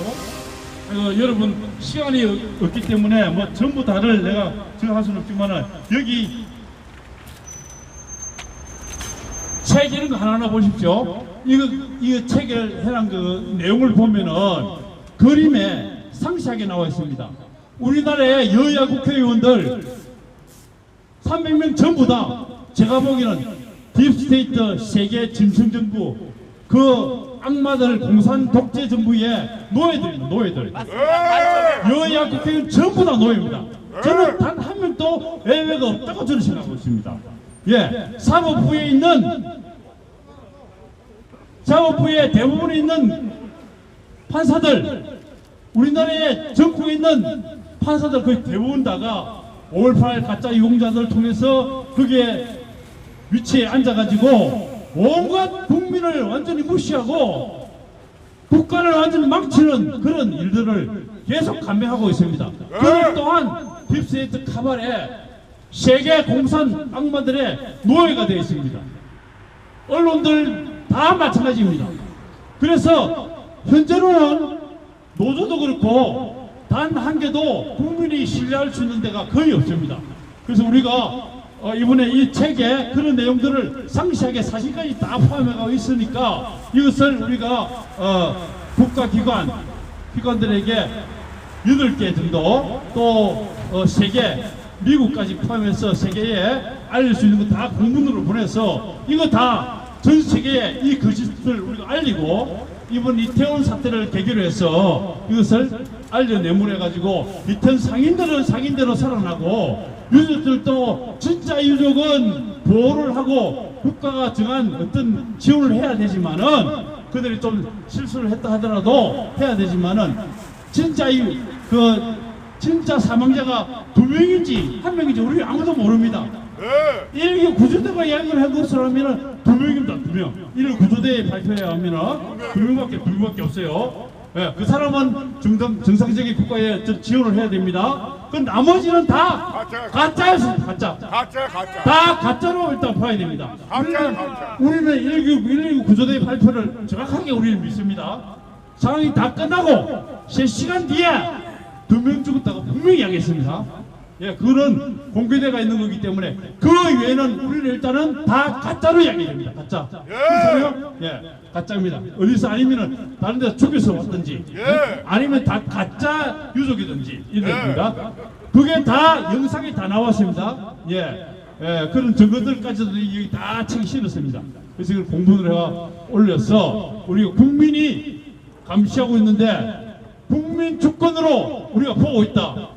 여러분 시간이 없기 때문에 뭐 전부 다를 내가 제가 할 수는 없지만은 여기 책 이런 거 하나하나 보십시오. 이거 책을 해놓은 그 내용을 보면은 그림에 상세하게 나와 있습니다. 우리나라의 여야 국회의원들 300명 전부 다 제가 보기에는 딥스테이트 세계 짐승정부 그 악마들 공산 독재 정부의 노예들입니다. 노예들. 여야 국회의원 전부 다 노예입니다. 저는 단 한 명도 예외가 없다고 저는 생각하고 있습니다. 예, 사법부에 대부분에 있는 판사들, 우리나라의 전국에 있는 판사들 거의 대부분 다가 5.18 가짜 유공자들을 통해서 거기에 위치에 앉아가지고 온갖 국민을 완전히 무시하고 국가를 완전히 망치는 그런 일들을 계속 감행하고 있습니다. 그것 또한 딥스테이트 카발에 세계 공산 악마들의 노예가 되어 있습니다. 언론들 다 마찬가지입니다. 그래서 현재로는 노조도 그렇고 단 한 개도 국민이 신뢰할 수 있는 데가 거의 없습니다. 그래서 우리가 이번에 이 책에 그런 내용들을 상세하게 사실까지 다 포함해가고 있으니까 이것을 우리가 국가기관들에게 8개 정도 또 세계 미국까지 포함해서 세계에 알릴 수 있는 거 다 공문으로 보내서 이거 다 전 세계에 이 거짓을 우리가 알리고 이번 이태원 사태를 계기로 해서 이것을 알려 내몰해가지고 이태원 상인들은 상인대로 살아나고 유족들도 진짜 유족은 보호를 하고 국가가 정한 어떤 지원을 해야 되지만은 그들이 좀 실수를 했다 하더라도 해야 되지만은 진짜 진짜 사망자가 2명인지 1명인지 우리 아무도 모릅니다. 119 구조대가 이야기를 한 것으로 하면은 2명입니다. 2명. 119 구조대에 발표해 하면은 2명밖에 없어요. 예, 그 사람은 정상적인 국가에 지원을 해야 됩니다. 그 나머지는 다 가짜였습니다. 가짜. 다 가짜로 일단 봐야 됩니다. 우리는 119 구조대의 발표를 정확하게 우리는 믿습니다. 상황이 다 끝나고 3시간 뒤에 2명 죽었다고 분명히 이야기했습니다. 예, 그런 공개대가 있는 거기 때문에 그 외에는 우리는 일단은 다 가짜로 이야기됩니다. 가짜. 그렇잖아요? 예, 가짜입니다. 어디서 아니면은 다른 데서 죽여서 왔든지, 아니면 다 가짜 유족이든지 이렇습니다. 그게 다 영상에 다 나왔습니다. 예, 그런 증거들까지도 여기 다 책에 실었습니다. 그래서 이걸 공문을 해가 올려서 우리가 국민이 감시하고 있는데 국민 주권으로 우리가 보고 있다.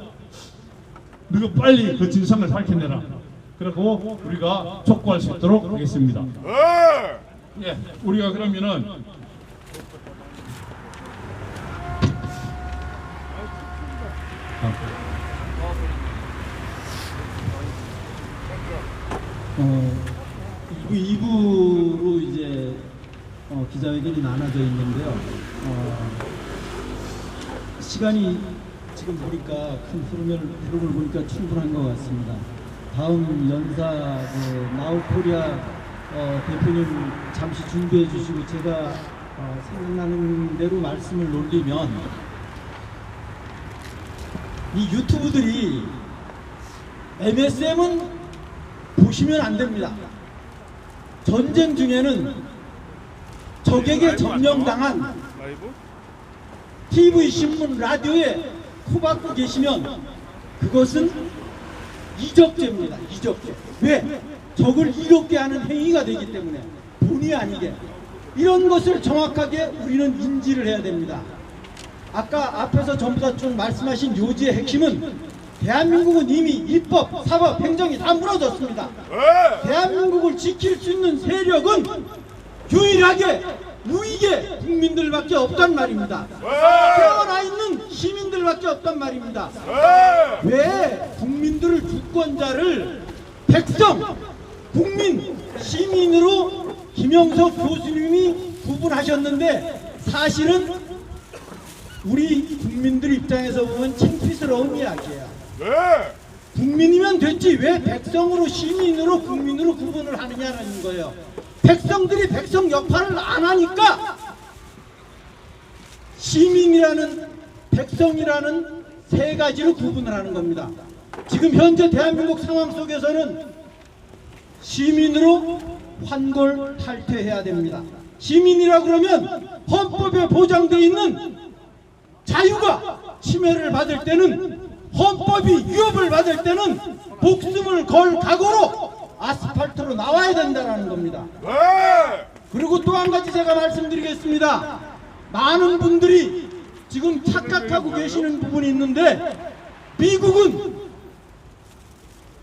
너가 빨리 그 진상을 밝혀내라. 그리고 우리가 촉구할 수 있도록 하겠습니다. 예, 우리가 그러면은 이부로 이제 기자회견이 나눠져 있는데요. 시간이 지금 보니까 큰 흐름을 보니까 충분한 것 같습니다. 다음 연사 나우코리아 대표님 잠시 준비해 주시고 제가 생각나는 대로 말씀을 올리면 이 유튜브들이 MSM은 보시면 안 됩니다. 전쟁 중에는 적에게 점령당한 TV, 신문, 라디오에 코박고 계시면 그것은 이적죄입니다. 이적죄. 왜? 적을 이롭게 하는 행위가 되기 때문에 본의 아니게 이런 것을 정확하게 우리는 인지를 해야 됩니다. 아까 앞에서 전부 다 좀 말씀하신 요지의 핵심은 대한민국은 이미 입법, 사법, 행정이 다 무너졌습니다. 대한민국을 지킬 수 있는 세력은 유일하게 우익의 국민들밖에 없단 말입니다. 깨어나 있는 시민들밖에 없단 말입니다. 왜 국민들을 주권자를 백성, 국민, 시민으로 김영석 교수님이 구분하셨는데 사실은 우리 국민들 입장에서 보면 창피스러운 이야기예요. 국민이면 됐지 왜 백성으로 시민으로 국민으로 구분을 하느냐는 거예요. 백성들이 백성 역할을 안 하니까 시민이라는 백성이라는 세 가지로 구분을 하는 겁니다. 지금 현재 대한민국 상황 속에서는 시민으로 환골 탈퇴해야 됩니다. 시민이라 그러면 헌법에 보장되어 있는 자유가 침해를 받을 때는 헌법이 위협을 받을 때는 목숨을 걸 각오로 아스팔트로 나와야 된다는 겁니다. 그리고 또 한 가지 제가 말씀드리겠습니다. 많은 분들이 지금 착각하고 계시는 부분이 있는데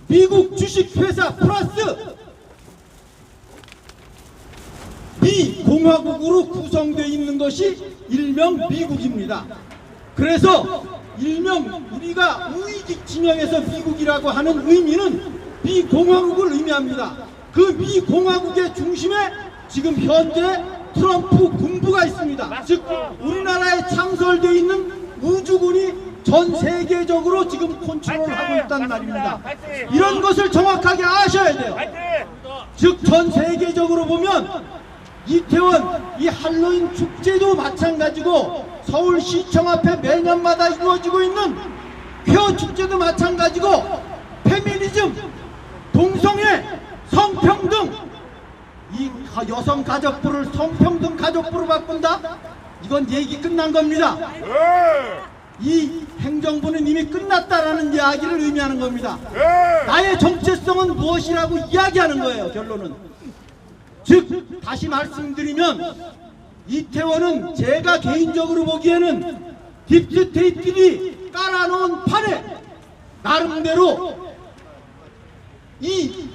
미국 주식회사 플러스 미공화국으로 구성되어 있는 것이 일명 미국입니다. 그래서 일명 우리가 우익 지명에서 미국이라고 하는 의미는 미공화국을 의미합니다. 그 미공화국의 중심에 지금 현재 트럼프 군부가 있습니다. 즉 우리나라에 창설되어 있는 우주군이 전 세계적으로 지금 컨트롤하고 있단 말입니다. 이런 것을 정확하게 아셔야 돼요. 즉 전 세계적으로 보면 이태원 이 할로윈 축제도 마찬가지고 서울시청 앞에 매년마다 이루어지고 있는 퀘어 축제도 마찬가지고 페미니즘, 동성애, 성평등 이 여성 가족부를 성평등 가족부로 바꾼다? 이건 얘기 끝난 겁니다. 이 행정부는 이미 끝났다라는 이야기를 의미하는 겁니다. 나의 정체성은 무엇이라고 이야기하는 거예요. 결론은. 즉 다시 말씀드리면 이태원은 제가 개인적으로 보기에는 딥스테이트들이 깔아놓은 판에 나름대로 이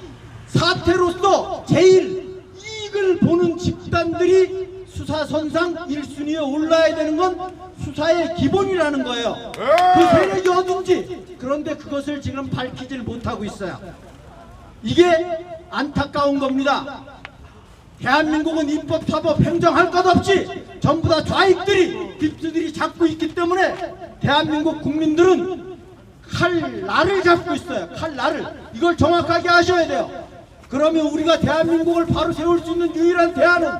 사태로서 제일 이익을 보는 집단들이 수사선상 1순위에 올라야 되는 건 수사의 기본이라는 거예요. 그 세력이 어딘지. 그런데 그것을 지금 밝히질 못하고 있어요. 이게 안타까운 겁니다. 대한민국은 입법, 사법, 행정할 것 없이 전부 다 좌익들이, 딥스들이 잡고 있기 때문에 대한민국 국민들은 칼날을 잡고 있어요. 칼날을. 이걸 정확하게 아셔야 돼요. 그러면 우리가 대한민국을 바로 세울 수 있는 유일한 대안은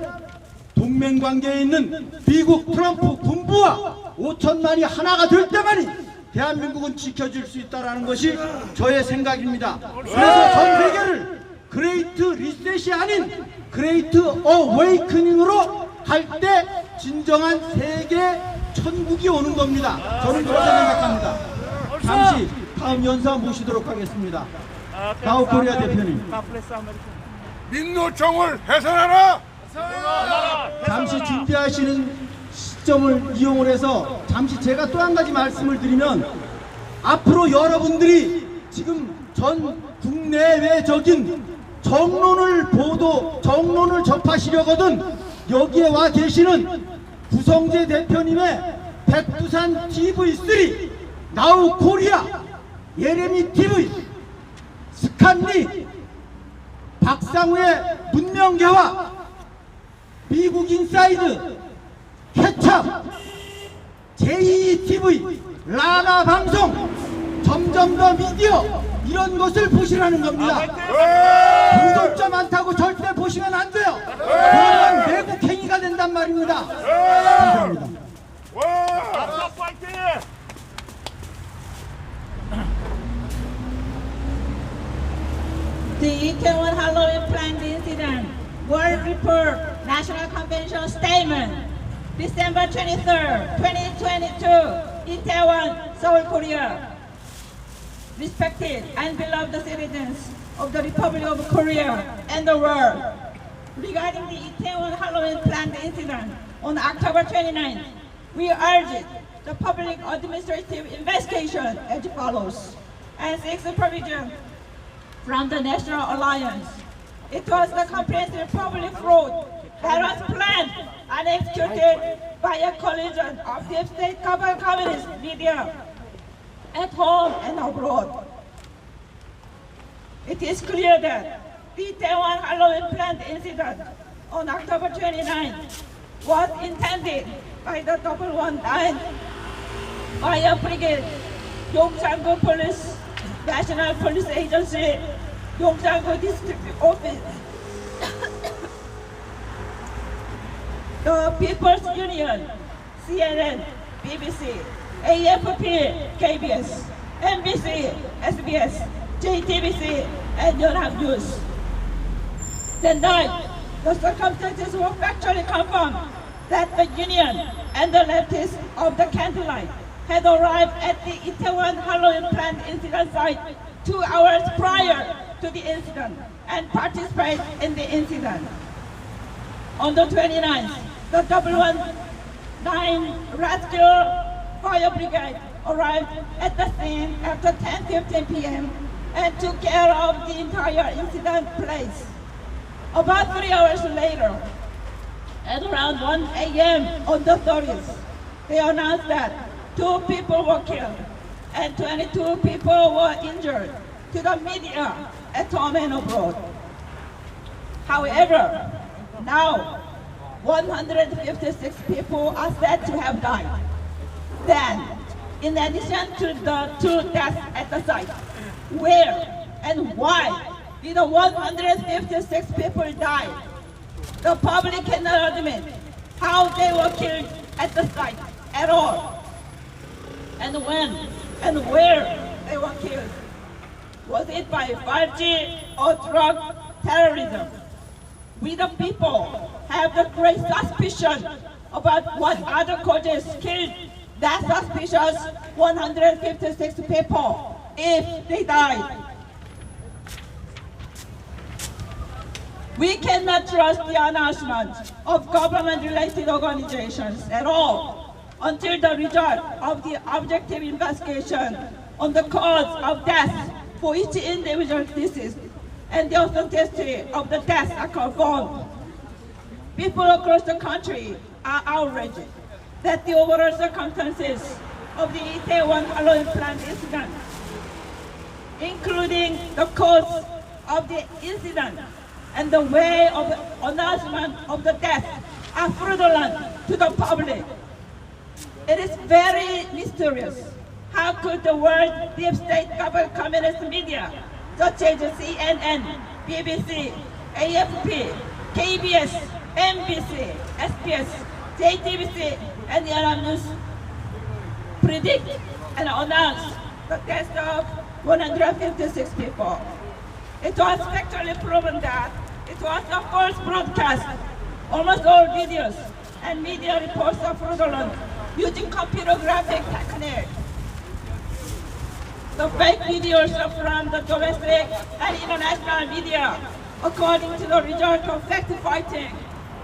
동맹관계에 있는 미국 트럼프 군부와 5천만이 하나가 될 때만이 대한민국은 지켜줄 수 있다는 것이 저의 생각입니다. 그래서 전 세계를 그레이트 리셋이 아닌 그레이트 어웨이크닝으로 갈 때 진정한 세계 천국이 오는 겁니다. 저는 그렇게 생각합니다. 잠시 다음 연사 모시도록 하겠습니다. 가오코리아 대표님. 민노총을 해산하라! 잠시 준비하시는 시점을 이용을 해서 잠시 제가 또 한 가지 말씀을 드리면 앞으로 여러분들이 지금 전 국내외적인 정론을 접하시려거든 여기에 와 계시는 구성재 대표님의 백두산 TV3, 나우 코리아, 예레미 TV, 스칸리, 박상우의 문명개화, 미국 인사이드, 케찹, 제2TV, 라나 방송, 점점 더 미디어 이런 것을 보시라는 겁니다. 구독자 많다고 절대 보시면 안 돼요. 그러면 외국 행위가 된단 말입니다. 감사합니다. The Itaewon Halloween planned incident, World Report, National Convention Statement, December 23rd, 2022, Itaewon, Seoul, Korea. Respected and beloved citizens of the Republic of Korea and the world, regarding the Itaewon Halloween planned incident on October 29th, we urge the public administrative investigation as follows, and seeks supervision from the National Alliance. It was the comprehensive public fraud that was planned and executed by a collision of deep state communist media at home and abroad. It is clear that the Itaewon Halloween planned incident on October 29th was intended by the 119 Fire Brigade, Yongsan-gu Police, National Police Agency, Yongsan-gu District Office, the People's Union, CNN, BBC, AFP, KBS, NBC, SBS, JTBC, and Yonhap News. The night, the circumstances were factually confirmed that the Union and the leftists of the Candlelight had arrived at the Itaewon Halloween planned incident site 2 hours prior to the incident and participated in the incident. On the 29th, the 119 Rescue Fire Brigade arrived at the scene after 10:15 p.m. and took care of the entire incident place. About 3 hours later, at around 1 a.m. on the 30th, they announced that 2 people were killed and 22 people were injured to the media at home and abroad. However, now 156 people are said to have died. Then, in addition to the 2 deaths at the site, where and why did the 156 people die? The public cannot admit how they were killed at the site at all, and when and where they were killed. Was it by 5G or drug terrorism? We the people have the great suspicion about what other causes killed that suspicious 156 people if they died. We cannot trust the announcement of government-related organizations at all until the result of the objective investigation on the cause of death for each individual deceased and the authenticity of the deaths are confirmed. People across the country are outraged that the overall circumstances of the Itaewon Halloween planned incident, including the cause of the incident and the way of the announcement of the death, are fraudulent to the public. It is very mysterious. How could the world deep state government communist media, such as CNN, BBC, AFP, KBS, NBC, SBS, JTBC, and Yonhap News predict and announce the death of 156 people? It was factually proven that it was a false broadcast. Almost all videos and media reports are fraudulent using computer graphic technique. The fake videos are from the domestic and international media, according to the result of fact-fighting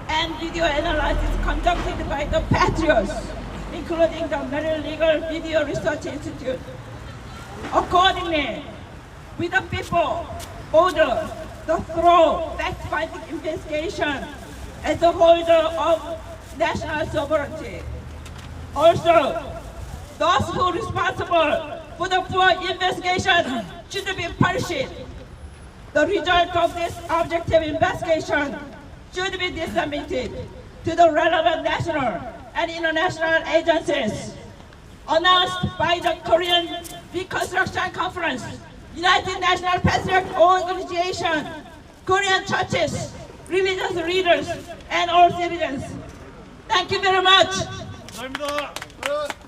and video analysis conducted by the Patriots, including the Merrill Legal Video Research Institute. Accordingly, we the people order the thorough fact-finding investigation as the holder of national sovereignty. Also, those who are responsible for the poor investigation should be punished. The result of this objective investigation should be disseminated to the relevant national and international agencies. Announced by the Korean Reconstruction Conference, United Nations Patriot Organization, Korean churches, religious leaders, and all citizens. Thank you very much.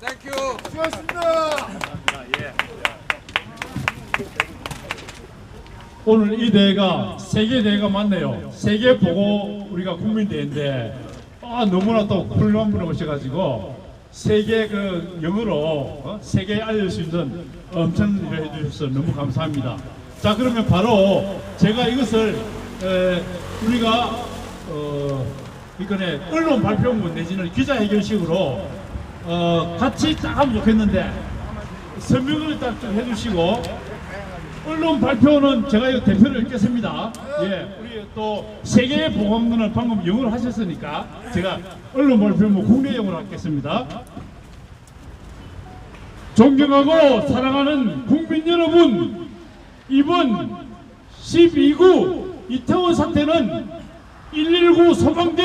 Thank you. 수고하셨습니다. 오늘 이 대회가 세계 대회가 맞네요. 세계 보고 우리가 국민대회인데 너무나 또 훌륭한 분이 오셔가지고 세계 그 영어로 세계에 알릴 수 있는 엄청 일을 해주셔서 너무 감사합니다. 자, 그러면 바로 제가 이것을 우리가 이번에 언론 발표문 내지는 기자회견식으로 같이 딱 하면 좋겠는데 설명을 딱 좀 해주시고 언론 발표는 제가 이 대표를 읽겠습니다. 예, 우리 또 세계 보건문을 방금 영어로 하셨으니까 제가 언론 발표문 국내 영어로 하겠습니다. 존경하고 사랑하는 국민 여러분, 이번 12구 이태원 사태는 119 소방대,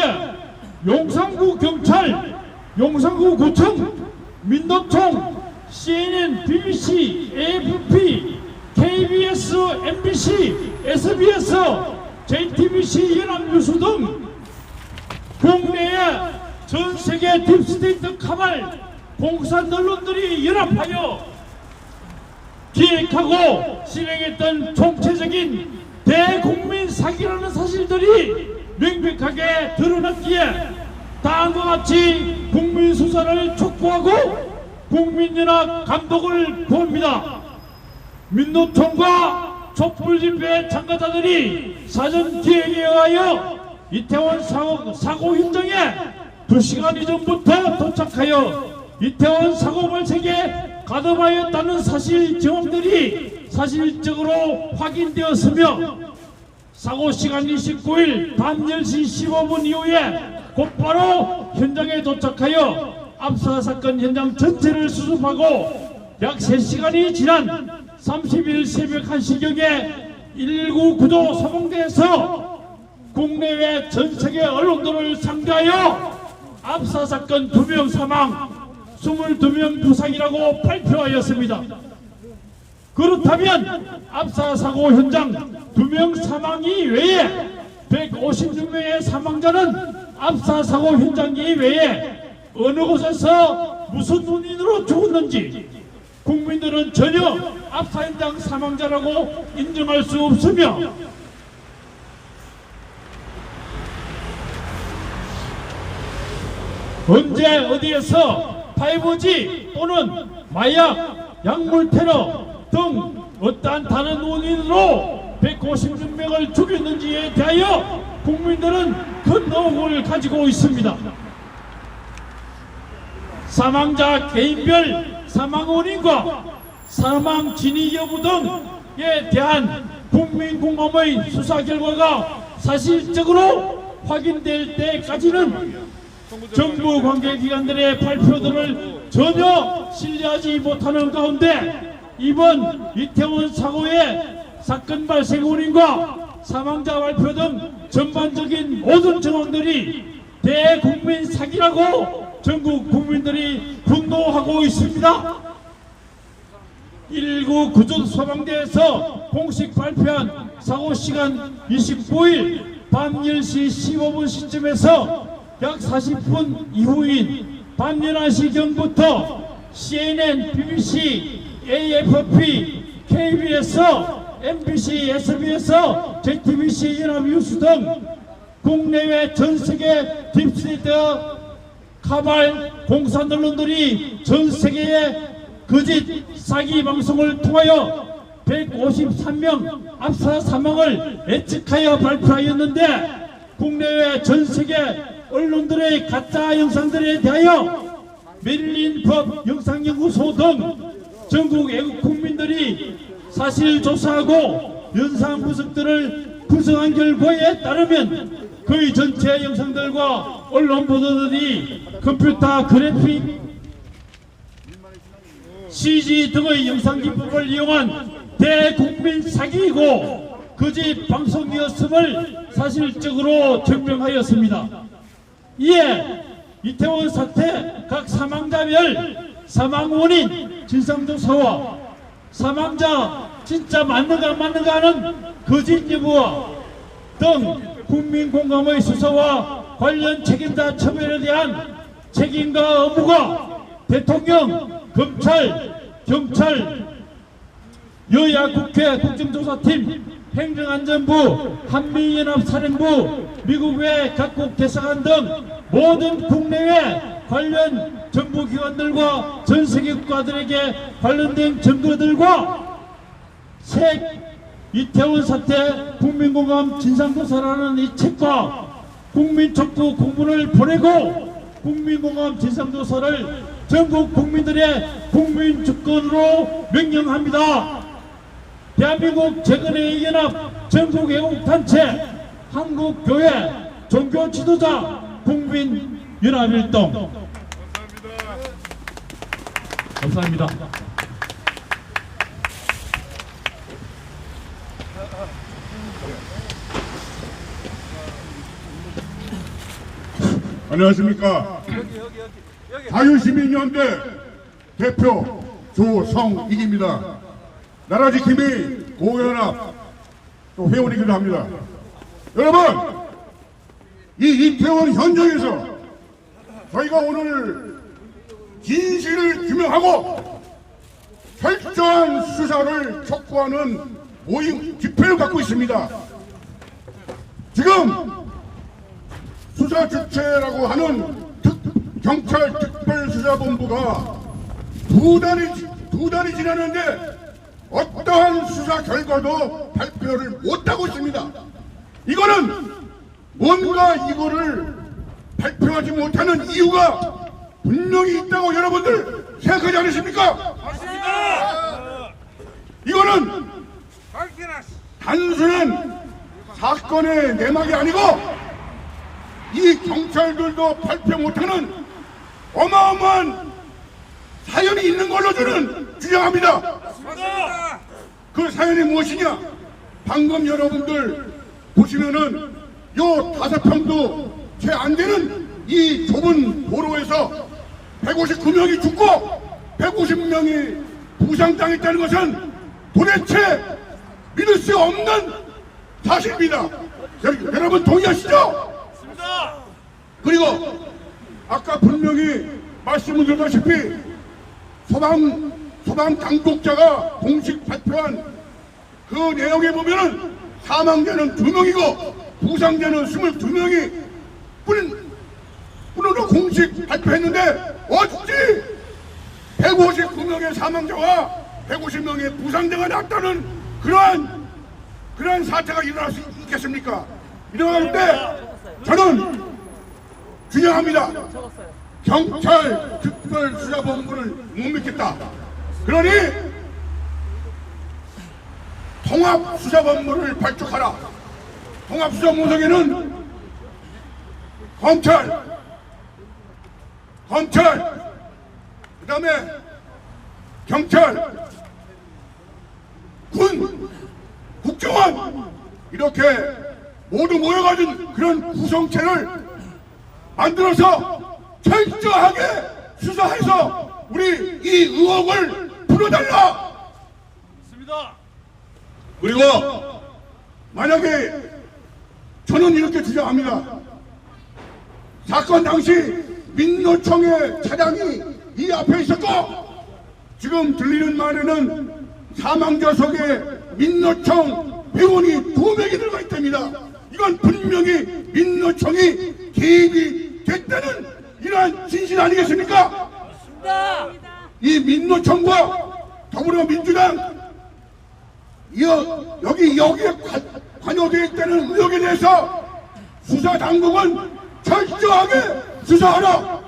용산구 경찰, 용산구 구청, 민노총, CNN, BBC, AFP, KBS, MBC, SBS, JTBC, 연합뉴스 등 국내의 전세계 딥스테이트 카발 공산 언론들이 연합하여 기획하고 실행했던 총체적인 대국민 사기라는 사실들이 명백하게 드러났기에 다음과 같이 국민 수사를 촉구하고 국민연합 감독을 구합니다. 민노총과 촛불집회 참가자들이 사전 기획에 의하여 이태원 사고 현장에 2시간 이전부터 도착하여 이태원 사고 발생에 가담하였다는 사실 정황들이 사실적으로 확인되었으며 사고 시간 29일 밤 10시 15분 이후에 곧바로 현장에 도착하여 압사 사건 현장 전체를 수습하고 약 3시간이 지난 30일 새벽 1시경에 119 구조 소방대에서 국내외 전세계 언론들을 상대하여 압사 사건 2명 사망, 22명 부상이라고 발표하였습니다. 그렇다면 압사 사고 현장 2명 사망이 외에 156명의 사망자는 압사 사고 현장 이외에 어느 곳에서 무슨 원인으로 죽었는지 국민들은 전혀 압사 현장 사망자라고 인정할 수 없으며 언제 어디에서 5G 또는 마약, 약물 테러 등 어떠한 다른 원인으로 156명을 죽였는지에 대하여 국민들은 큰 의혹을 가지고 있습니다. 사망자 개인별 사망 원인과 사망 진위 여부 등에 대한 국민공감의 수사 결과가 사실적으로 확인될 때까지는 정부 관계기관들의 발표들을 전혀 신뢰하지 못하는 가운데 이번 이태원 사고의 사건 발생 원인과 사망자 발표 등 전반적인 모든 정황들이 대국민 사기라고 전국 국민들이 분노하고 있습니다. 119 구조소방대에서 공식 발표한 사고 시간 29일 밤 10시 15분 시점에서 약 40분 이후인 밤 11시경부터 CNN, BBC, AFP, KBS, MBC, SBS, JTBC, 연합뉴스 등 국내외 전세계 딥스테이트 카발 공산 언론들이 전세계의 거짓 사기 방송을 통하여 153명 압사 사망을 예측하여 발표하였는데 국내외 전세계 언론들의 가짜 영상들에 대하여 메릴린 법 영상연구소 등 전국 애국 국민들이 사실 조사하고 영상 분석들을 분석한 결과에 따르면 거의 전체 영상들과 언론 보도들이 컴퓨터 그래픽, CG 등의 영상 기법을 이용한 대국민 사기이고 거짓 방송이었음을 사실적으로 증명하였습니다. 이에 이태원 사태 각 사망자별 사망 원인 진상조사와 사망자 진짜 맞는가 하는 거짓 여부와 등 국민공감의 수사와 관련 책임자 처벌에 대한 책임과 의무가 대통령, 검찰, 경찰, 여야 국회 국정조사팀, 행정안전부, 한미연합사령부, 미국 외 각국 대사관 등 모든 국내외 관련 정부기관들과 전세계 국가들에게 관련된 증거들과 새 이태원 사태 국민공감 진상조사라는 이 책과 국민촉구 공문을 보내고 국민공감 진상조사를 전국 국민들의 국민주권으로 명령합니다. 대한민국 재건의 연합 전국애국단체 한국교회 종교지도자 국민연합일동. 감사합니다. 안녕하십니까. 자유시민연대 대표 조성익입니다. 나라지킴이 고연합 또 회원이기도 합니다. 여러분, 이 이태원 현장에서 저희가 오늘 진실을 규명하고 철저한 수사를 촉구하는 모임 집회를 갖고 있습니다. 지금 수사 주체라고 하는 경찰 특별수사본부가 두 달이 지났는데 어떠한 수사 결과도 발표를 못하고 있습니다. 이거는 뭔가 이거를 발표하지 못하는 이유가 분명히 있다고 여러분들 생각하지 않으십니까? 맞습니다. 이거는 단순한 사건의 내막이 아니고 이 경찰들도 발표 못하는 어마어마한 사연이 있는 걸로 저는 주장합니다. 그 사연이 무엇이냐? 방금 여러분들 보시면은 요 5평도 채 안 되는 이 좁은 도로에서 159명이 죽고 150명이 부상당했다는 것은 도대체 믿을 수 없는 사실입니다. 여러분 동의하시죠? 그리고 아까 분명히 말씀을 드렸다시피 소방 당국자가 공식 발표한 그 내용에 보면은 사망자는 2명이고 부상자는 22명이 뿐으로 공식 발표했는데 어찌 159명의 사망자와 150명의 부상자가 났다는 그러한 사태가 일어날 수 있겠습니까? 일어나는데 저는 주장합니다. 경찰 특별수사본부를 못 믿겠다. 그러니 통합수사본부를 발족하라. 통합수사본부에는 검찰, 그 다음에 경찰, 군, 국정원 이렇게 모두 모여가진 그런 구성체를 만들어서 철저하게 수사해서 우리 이 의혹을 풀어달라. 그리고 만약에 저는 이렇게 주장합니다. 사건 당시 민노총의 차장이 이 앞에 있었고 지금 들리는 말에는 사망자석에 민노총 회원이 2명이 들어가 있답니다. 이건 분명히 민노총이 개입이 됐다는 이러한 진실 아니겠습니까? 이 민노총과 더불어민주당 여기에 관여되어 있다는 의혹에 대해서 수사당국은 철저하게 수사하라.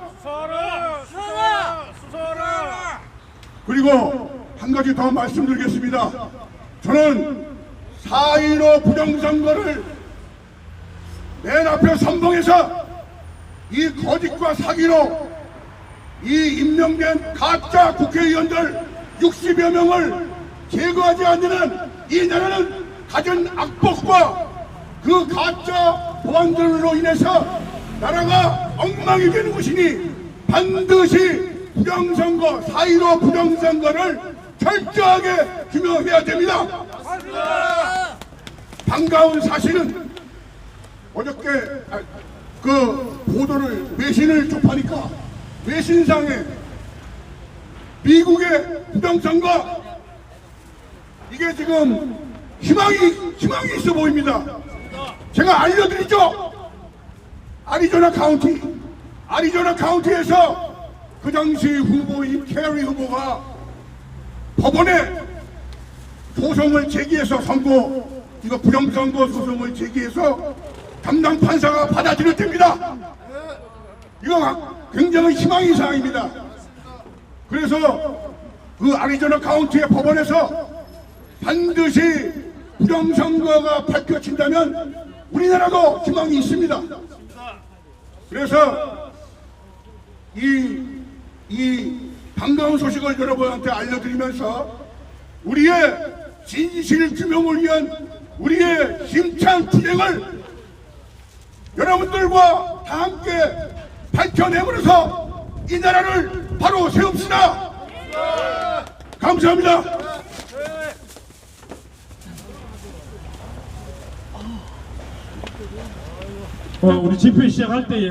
그리고 한 가지 더 말씀드리겠습니다. 저는 4.15 부정선거를 맨 앞에 선봉해서 이 거짓과 사기로 이 임명된 가짜 국회의원들 60여 명을 제거하지 않는 이 나라는 가진 악법과 그 가짜 보안들로 인해서 나라가 엉망이 되는 것이니 반드시 부정선거, 4.15 부정선거를 철저하게 규명해야 됩니다. 반가운 사실은 어저께 그 보도를 외신을 접하니까 외신상에 미국의 부정선거 이게 지금 희망이 있어 보입니다. 제가 알려드리죠. 아리조나 카운티에서 그 당시 후보인 캐리 후보가 법원에 소송을 제기해서 이거 부정선거 소송을 제기해서 담당 판사가 받아들일 때입니다. 이거 굉장히 희망의 사항입니다. 그래서 그 아리조나 카운티의 법원에서 반드시 부정선거가 밝혀진다면 우리나라도 희망이 있습니다. 그래서 이 반가운 소식을 여러분한테 알려드리면서 우리의 진실 규명을 위한 우리의 힘찬 투쟁을 여러분들과 다 함께 밝혀내면서 이 나라를 바로 세웁시다. 감사합니다. 우리 집회 시작할 때에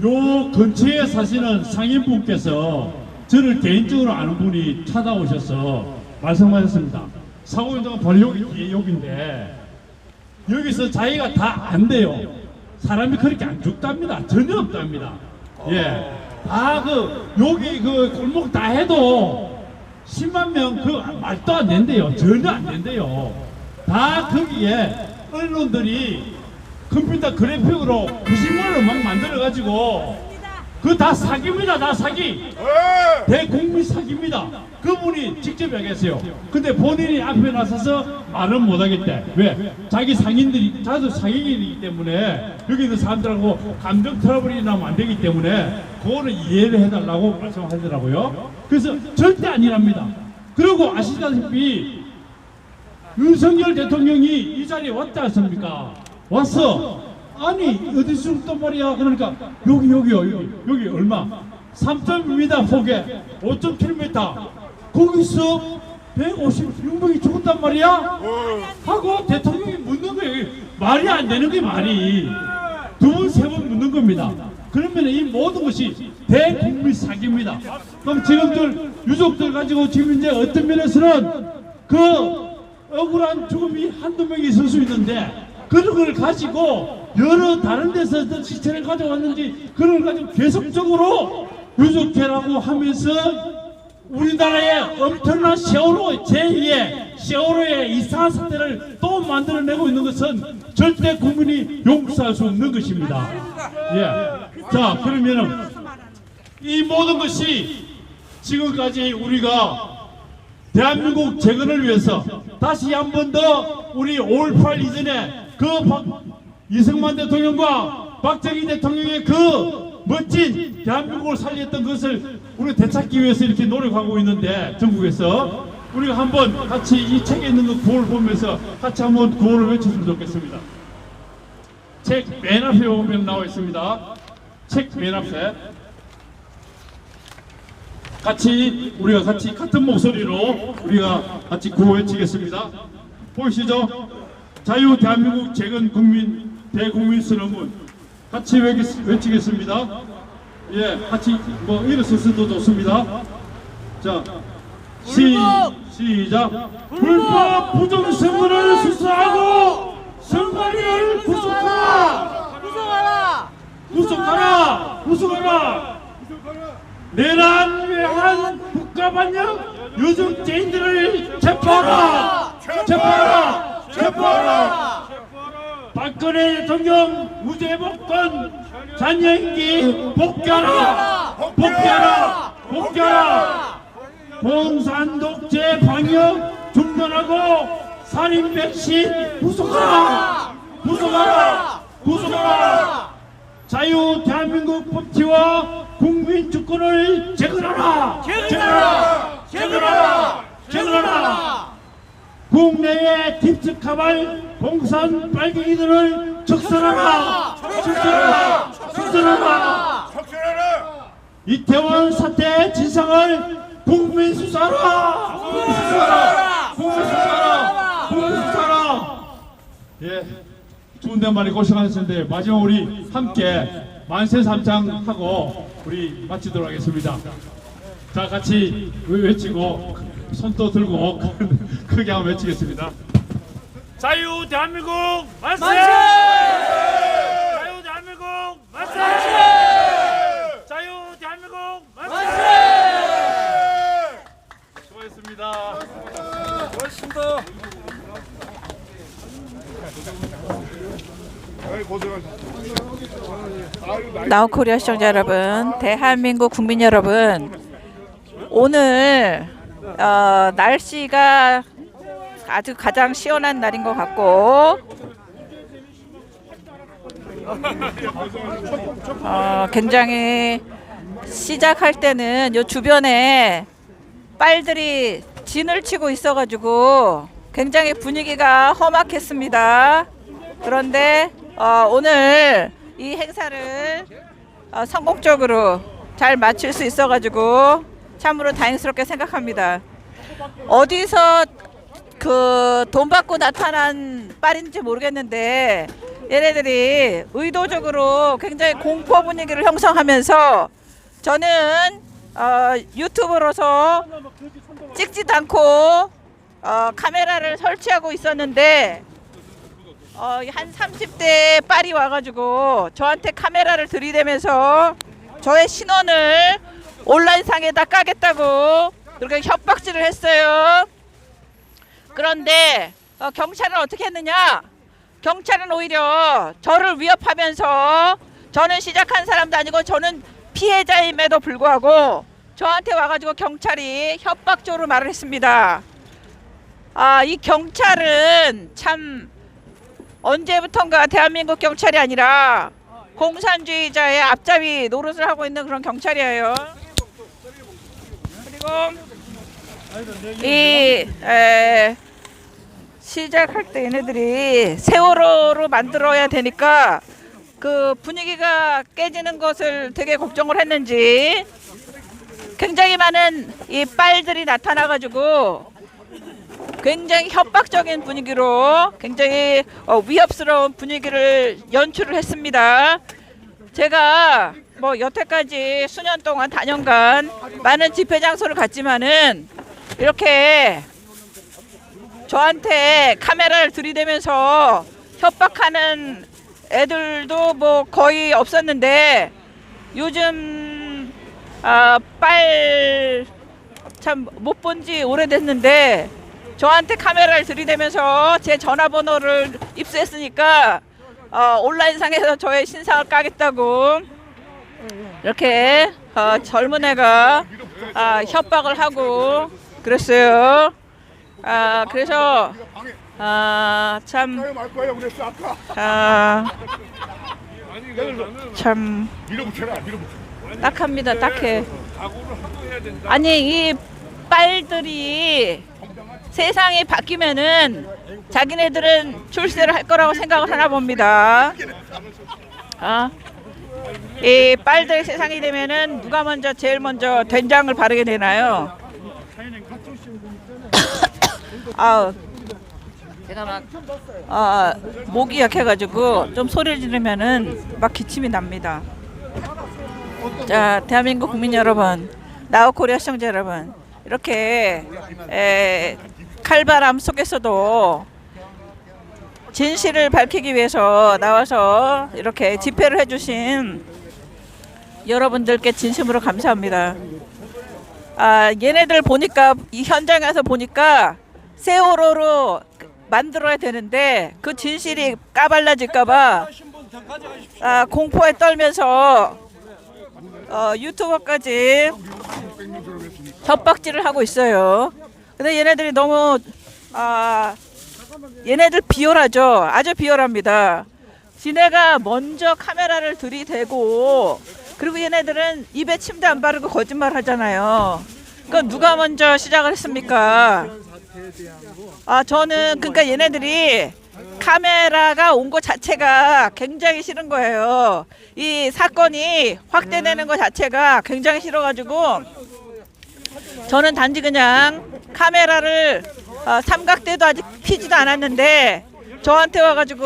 요 근처에 사시는 상인분께서 저를 개인적으로 아는 분이 찾아오셔서 말씀하셨습니다. 사고 현장은 바로 여기인데 여기서 자기가 다 안 돼요. 사람이 그렇게 안 죽답니다. 전혀 없답니다. 예, 다 여기 골목 다 해도 10만 명 말도 안 된대요. 전혀 안 된대요. 다 거기에 언론들이 컴퓨터 그래픽으로 거짓말로 막 만들어가지고 다 사기입니다. 다 사기. 대국민 사기입니다. 그분이 직접 얘기했어요. 근데 본인이 앞에 나서서 말은 못하겠대. 왜? 자기 상인들이 자주 상인이기 때문에 여기 있는 사람들하고 감정 트러블이 나면 안 되기 때문에 그거는 이해를 해달라고 말씀하더라고요. 그래서 절대 아니랍니다. 그리고 아시다시피 윤석열 대통령이 이 자리에 왔지 않습니까? 왔어. 아니 어디서 또 말이야. 그러니까 여기 얼마 3.2m 폭에 5.7m 거기서 156명이 죽었단 말이야. 하고 대통령이 묻는 거예요. 말이 안 되는 게 말이 두 번 세 번 묻는 겁니다. 그러면 이 모든 것이 대국민 사기입니다. 그럼 지금들 유족들 가지고 지금 이제 어떤 면에서는 억울한 죽음이 한두 명이 있을 수 있는데 그런 걸 가지고 여러 다른 데서 시체를 가져왔는지 그걸 가지고 계속적으로 유족회라고 하면서 우리나라의 엄청난 세월호 제2의 세월호의 이상한 사태를 또 만들어내고 있는 것은 절대 국민이 용서할 수 없는 것입니다. 예. 자, 그러면은 이 모든 것이 지금까지 우리가 대한민국 재건을 위해서 다시 한 번 더 우리 5.18 이전에 이승만 대통령과 박정희 대통령의 멋진 대한민국을 살렸던 것을 우리가 되찾기 위해서 이렇게 노력하고 있는데 전국에서 우리가 한번 같이 이 책에 있는 그 구호를 보면서 같이 한번 구호를 외쳤으면 좋겠습니다. 책 맨 앞에 보면 나와 있습니다. 책 맨 앞에 우리가 같이 같은 목소리로 우리가 같이 구호 외치겠습니다. 보이시죠? 자유 대한민국 재건 대국민 선언문 같이 외치겠습니다. 예, 같이 일어서서도 좋습니다. 자, 시작. 불법 부정선거를 수사하고 선관위를 구속하라. 내란외환 국가반영 유증죄인들을 체포하라. 박근혜 대통령 무죄 복권 잔여임기 복귀하라. 공산 독재 방역 중단하고 살인 백신 구속하라. 자유 대한민국 법치와 국민 주권을 재건하라. 국내의 딥스카발 공산 빨갱이들을 적선하라. 이태원 사태 진상을 국민 수사하라. 예, 좋은데 많이 고생하셨는데 마지막 우리 함께 만세 삼창하고 우리 마치도록 하겠습니다. 자, 같이 외치고 손도 들고 크게 한번 외치겠습니다. 자유 대한민국 만세! 자유 대한민국 만세! 자유 대한민국 만세! 수고했습니다. 고맙습니다. 나우코리아 시청자 여러분, 대한민국 국민 여러분, 오늘 날씨가 아주 가장 시원한 날인 것 같고 굉장히 시작할 때는 요 주변에 빨들이 진을 치고 있어가지고 굉장히 분위기가 험악했습니다. 그런데 오늘 이 행사를 성공적으로 잘 마칠 수 있어가지고 참으로 다행스럽게 생각합니다. 어디서 그 돈 받고 나타난 빨인지 모르겠는데 얘네들이 의도적으로 굉장히 공포 분위기를 형성하면서 저는 유튜브로서 찍지도 않고 카메라를 설치하고 있었는데 한 30대 빨이 와가지고 저한테 카메라를 들이대면서 저의 신원을 온라인상에다 까겠다고 그렇게 협박질을 했어요. 그런데 경찰은 어떻게 했느냐? 경찰은 오히려 저를 위협하면서 저는 시작한 사람도 아니고 저는 피해자임에도 불구하고 저한테 와가지고 경찰이 협박적으로 말을 했습니다. 이 경찰은 참 언제부턴가 대한민국 경찰이 아니라 공산주의자의 앞잡이 노릇을 하고 있는 그런 경찰이에요. 그리고 시작할 때 얘네들이 세월호로 만들어야 되니까 그 분위기가 깨지는 것을 되게 걱정을 했는지 굉장히 많은 이 빨들이 나타나가지고 굉장히 협박적인 분위기로 굉장히 위협스러운 분위기를 연출을 했습니다. 제가 뭐 여태까지 수년 동안 다년간 많은 집회 장소를 갔지만은 이렇게 저한테 카메라를 들이대면서 협박하는 애들도 뭐 거의 없었는데 요즘 빨 참 못 본 지 오래됐는데 저한테 카메라를 들이대면서 제 전화번호를 입수했으니까 온라인상에서 저의 신상을 까겠다고 이렇게 젊은 애가 협박을 하고 그랬어요. 그래서 참 딱합니다. 딱해. 아니 이 빨들이 세상이 바뀌면은 자기네들은 출세를 할 거라고 생각을 하나 봅니다. 이 빨들 세상이 되면은 누가 먼저 제일 먼저 된장을 바르게 되나요? 제가 막 목이 약해가지고 좀 소리를 지르면은 막 기침이 납니다. 자, 대한민국 국민 여러분, 나우코리아 시청자 여러분, 이렇게 칼바람 속에서도 진실을 밝히기 위해서 나와서 이렇게 집회를 해주신 여러분들께 진심으로 감사합니다. 얘네들 보니까 이 현장에 와서 보니까 세월호로 만들어야 되는데 그 진실이 까발라질까봐 공포에 떨면서 유튜버까지 협박질을 하고 있어요. 근데 얘네들이 너무 얘네들 비열하죠. 아주 비열합니다. 지네가 먼저 카메라를 들이대고 그리고 얘네들은 입에 침대 안 바르고 거짓말 하잖아요. 그러니까 누가 먼저 시작을 했습니까? 저는 그러니까 얘네들이 카메라가 온 것 자체가 굉장히 싫은 거예요. 이 사건이 확대되는 것 자체가 굉장히 싫어가지고 저는 단지 그냥 카메라를 삼각대도 아직 피지도 않았는데 저한테 와가지고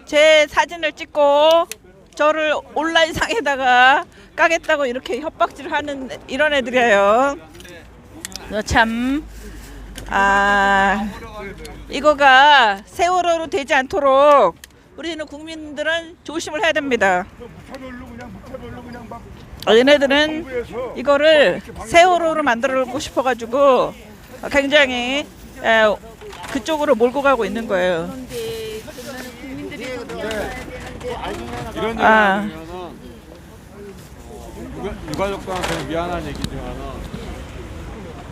제 사진을 찍고 저를 온라인상에다가 까겠다고 이렇게 협박질하는 이런 애들이에요. 참 이거가 세월호로 되지 않도록 우리는 국민들은 조심을 해야 됩니다. 얘네들은 이거를 세월호로 만들고 싶어가지고 굉장히 그쪽으로 몰고 가고 있는 거예요. 이런 얘기 하면은 유가족들한테 미안한 얘기지만은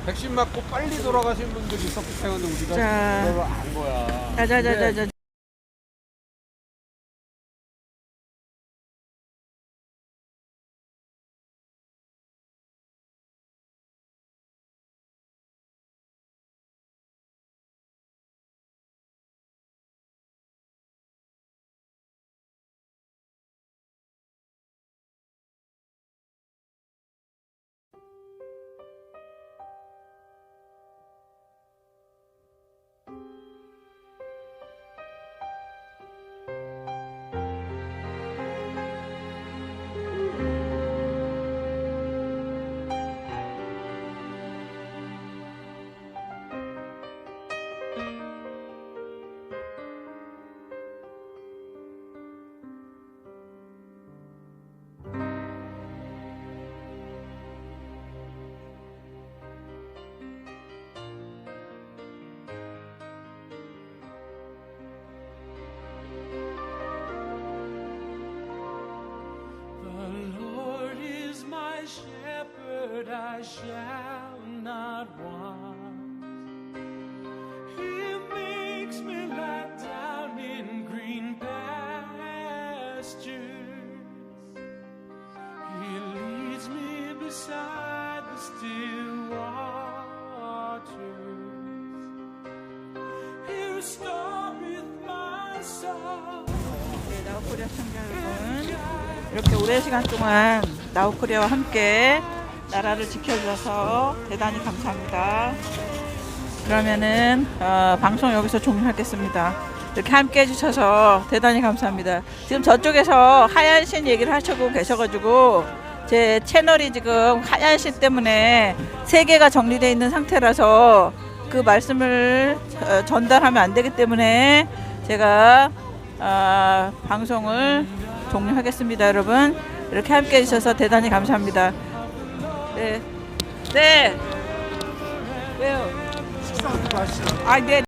백신 맞고 빨리 돌아가신 분들이 있었기 때문에 우리가 자. 그걸 안 거야. 자자자자자. I shall not want. He makes me lie down in green pastures. He leads me beside the still waters. He restoreth my soul. 나우코리아 시청자 여러분, 이렇게 오랜 시간 동안 나우코리아와 함께 나라를 지켜주셔서 대단히 감사합니다. 그러면은 방송 여기서 종료하겠습니다. 이렇게 함께 해주셔서 대단히 감사합니다. 지금 저쪽에서 하얀신 얘기를 하시고 계셔가지고 제 채널이 지금 하얀신 때문에 3개가 정리되어 있는 상태라서 그 말씀을 전달하면 안 되기 때문에 제가 방송을 종료하겠습니다. 여러분 이렇게 함께 해주셔서 대단히 감사합니다. 네. 네. 왜요? 식사 좀 하시죠. 아, 네.